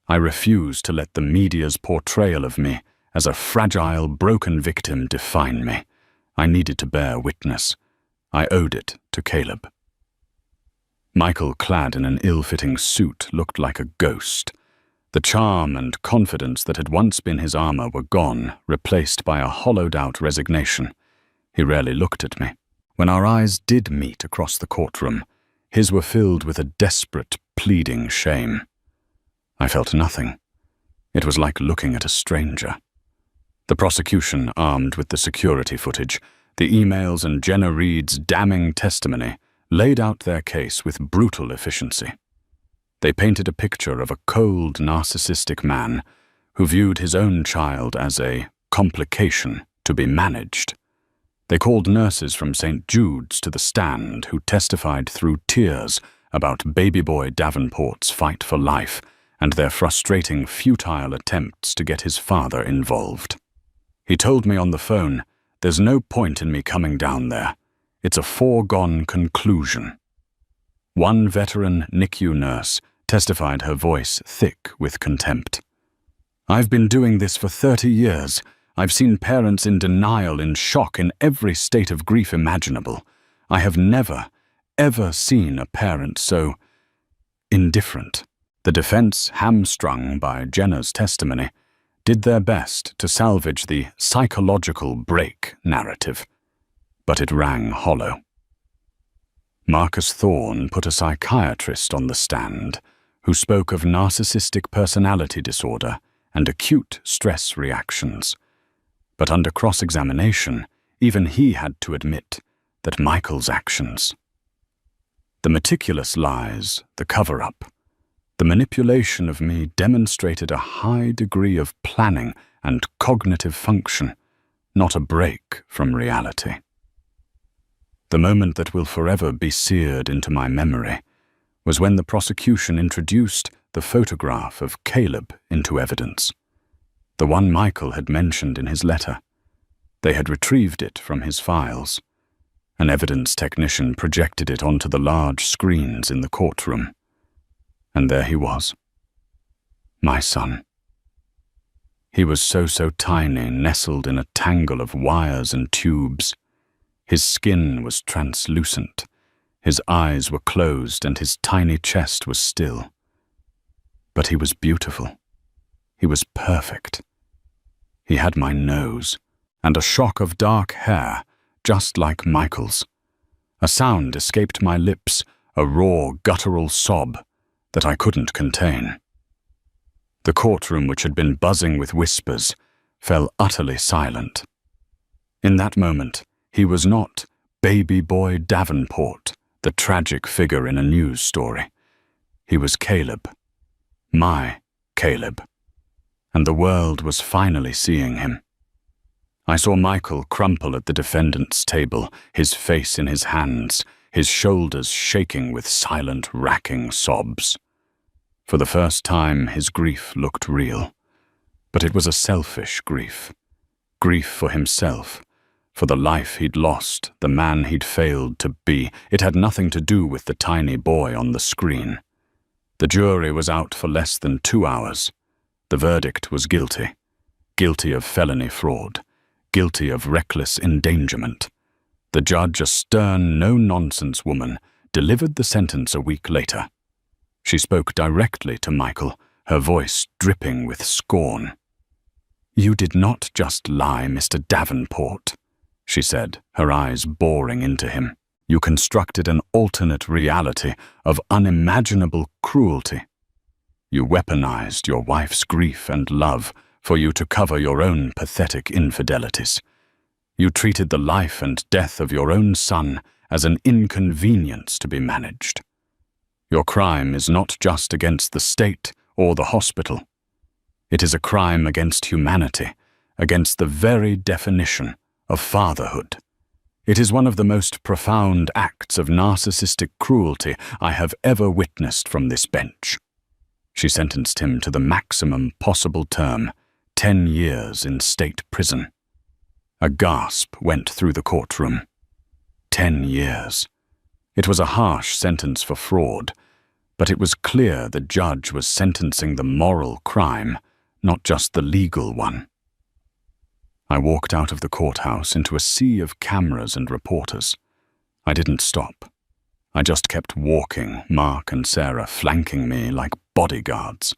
B: I refused to let the media's portrayal of me as a fragile, broken victim define me. I needed to bear witness. I owed it to Caleb. Michael, clad in an ill-fitting suit, looked like a ghost. The charm and confidence that had once been his armor were gone, replaced by a hollowed-out resignation. He rarely looked at me. When our eyes did meet across the courtroom, his were filled with a desperate, pleading shame. I felt nothing. It was like looking at a stranger. The prosecution, armed with the security footage, the emails and Jenna Reed's damning testimony, laid out their case with brutal efficiency. They painted a picture of a cold, narcissistic man who viewed his own child as a complication to be managed. They called nurses from St. Jude's to the stand who testified through tears about baby boy Davenport's fight for life and their frustrating, futile attempts to get his father involved. He told me on the phone, "There's no point in me coming down there. It's a foregone conclusion." One veteran NICU nurse testified, her voice thick with contempt. "I've been doing this for 30 years. I've seen parents in denial, in shock, in every state of grief imaginable. I have never, ever seen a parent so indifferent." The defense, hamstrung by Jenna's testimony, did their best to salvage the psychological break narrative, but it rang hollow. Marcus Thorne put a psychiatrist on the stand who spoke of narcissistic personality disorder and acute stress reactions. But under cross-examination, even he had to admit that Michael's actions, the meticulous lies, the cover-up, the manipulation of me demonstrated a high degree of planning and cognitive function, not a break from reality. The moment that will forever be seared into my memory was when the prosecution introduced the photograph of Caleb into evidence, the one Michael had mentioned in his letter. They had retrieved it from his files. An evidence technician projected it onto the large screens in the courtroom. And there he was, my son. He was so tiny, nestled in a tangle of wires and tubes. His skin was translucent, his eyes were closed, and his tiny chest was still. But he was beautiful. He was perfect. He had my nose, and a shock of dark hair, just like Michael's. A sound escaped my lips, a raw, guttural sob that I couldn't contain. The courtroom, which had been buzzing with whispers, fell utterly silent. In that moment, he was not baby boy Davenport, the tragic figure in a news story. He was Caleb, my Caleb, and the world was finally seeing him. I saw Michael crumple at the defendant's table, his face in his hands, his shoulders shaking with silent, racking sobs. For the first time, his grief looked real, but it was a selfish grief. Grief for himself, for the life he'd lost, the man he'd failed to be. It had nothing to do with the tiny boy on the screen. The jury was out for less than 2 hours. The verdict was guilty. Guilty of felony fraud. Guilty of reckless endangerment. The judge, a stern, no-nonsense woman, delivered the sentence a week later. She spoke directly to Michael, her voice dripping with scorn. "You did not just lie, Mr. Davenport," she said, her eyes boring into him. "You constructed an alternate reality of unimaginable cruelty. You weaponized your wife's grief and love for you to cover your own pathetic infidelities. You treated the life and death of your own son as an inconvenience to be managed. Your crime is not just against the state or the hospital. It is a crime against humanity, against the very definition of fatherhood. It is one of the most profound acts of narcissistic cruelty I have ever witnessed from this bench." She sentenced him to the maximum possible term, 10 years in state prison. A gasp went through the courtroom. 10 years. It was a harsh sentence for fraud, but it was clear the judge was sentencing the moral crime, not just the legal one. I walked out of the courthouse into a sea of cameras and reporters. I didn't stop. I just kept walking, Mark and Sarah flanking me like bodyguards.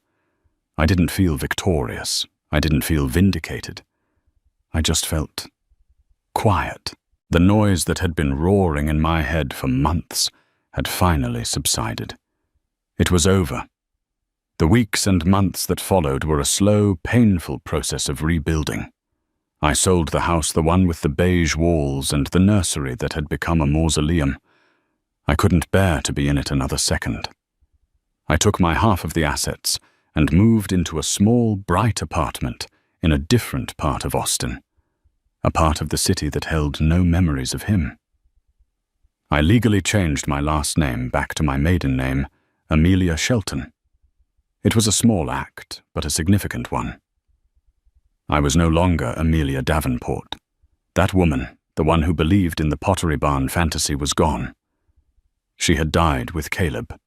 B: I didn't feel victorious. I didn't feel vindicated. I just felt quiet. The noise that had been roaring in my head for months had finally subsided. It was over. The weeks and months that followed were a slow, painful process of rebuilding. I sold the house, the one with the beige walls, and the nursery that had become a mausoleum. I couldn't bear to be in it another second. I took my half of the assets and moved into a small, bright apartment in a different part of Austin, a part of the city that held no memories of him. I legally changed my last name back to my maiden name, Amelia Shelton. It was a small act, but a significant one. I was no longer Amelia Davenport. That woman, the one who believed in the Pottery Barn fantasy, was gone. She had died with Caleb.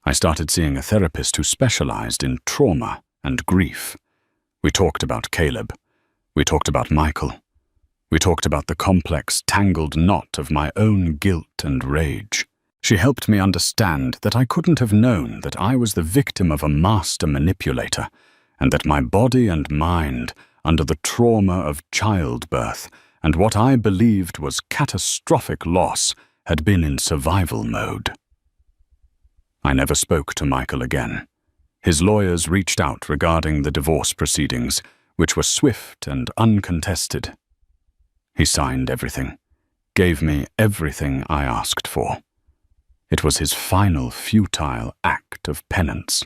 B: I started seeing a therapist who specialized in trauma and grief. We talked about Caleb. We talked about Michael. We talked about the complex, tangled knot of my own guilt and rage. She helped me understand that I couldn't have known that I was the victim of a master manipulator, and that my body and mind, under the trauma of childbirth and what I believed was catastrophic loss, had been in survival mode. I never spoke to Michael again. His lawyers reached out regarding the divorce proceedings, which were swift and uncontested. He signed everything, gave me everything I asked for. It was his final futile act of penance.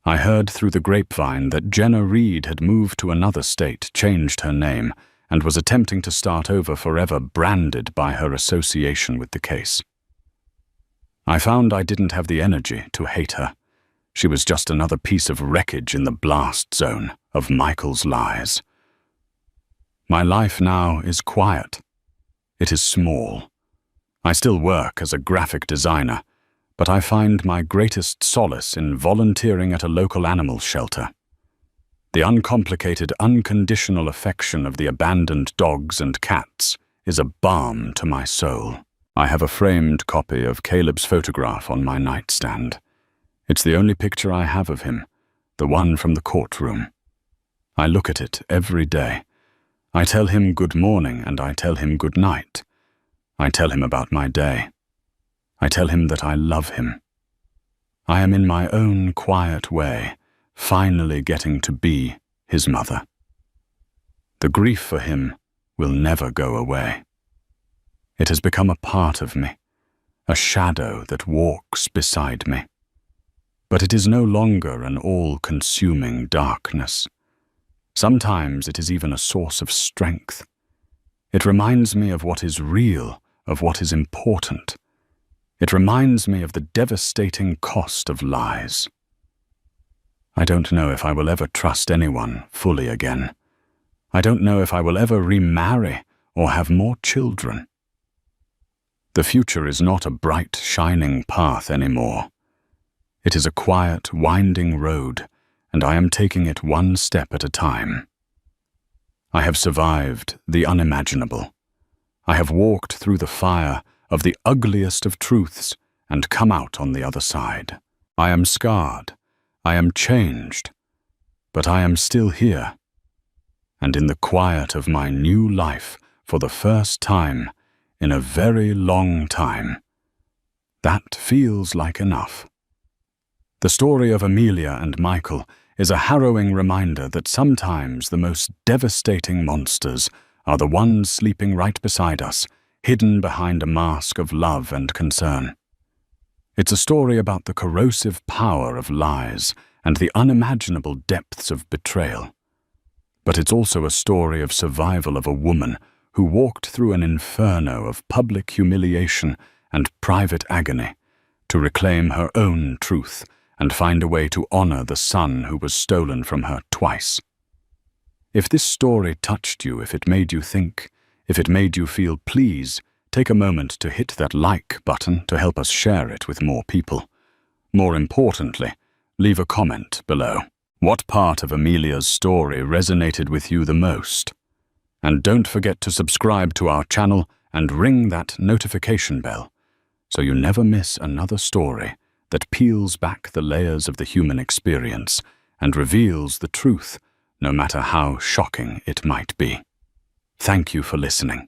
B: I heard through the grapevine that Jenna Reed had moved to another state, changed her name, and was attempting to start over forever, branded by her association with the case. I found I didn't have the energy to hate her. She was just another piece of wreckage in the blast zone of Michael's lies. My life now is quiet. It is small. I still work as a graphic designer, but I find my greatest solace in volunteering at a local animal shelter. The uncomplicated, unconditional affection of the abandoned dogs and cats is a balm to my soul. I have a framed copy of Caleb's photograph on my nightstand. It's the only picture I have of him, the one from the courtroom. I look at it every day. I tell him good morning and I tell him good night. I tell him about my day. I tell him that I love him. I am in my own quiet way, finally getting to be his mother. The grief for him will never go away. It has become a part of me, a shadow that walks beside me. But it is no longer an all-consuming darkness. Sometimes it is even a source of strength. It reminds me of what is real, of what is important. It reminds me of the devastating cost of lies. I don't know if I will ever trust anyone fully again. I don't know if I will ever remarry or have more children. The future is not a bright, shining path anymore. It is a quiet, winding road, and I am taking it one step at a time. I have survived the unimaginable. I have walked through the fire of the ugliest of truths and come out on the other side. I am scarred. I am changed. But I am still here. And in the quiet of my new life, for the first time in a very long time, that feels like enough. The story of Amelia and Michael is a harrowing reminder that sometimes the most devastating monsters are the ones sleeping right beside us, hidden behind a mask of love and concern. It's a story about the corrosive power of lies and the unimaginable depths of betrayal. But it's also a story of survival of a woman who walked through an inferno of public humiliation and private agony to reclaim her own truth and find a way to honor the son who was stolen from her twice. If this story touched you, if it made you think, if it made you feel, please take a moment to hit that like button to help us share it with more people. More importantly, leave a comment below. What part of Amelia's story resonated with you the most? And don't forget to subscribe to our channel and ring that notification bell so you never miss another story that peels back the layers of the human experience and reveals the truth, no matter how shocking it might be. Thank you for listening.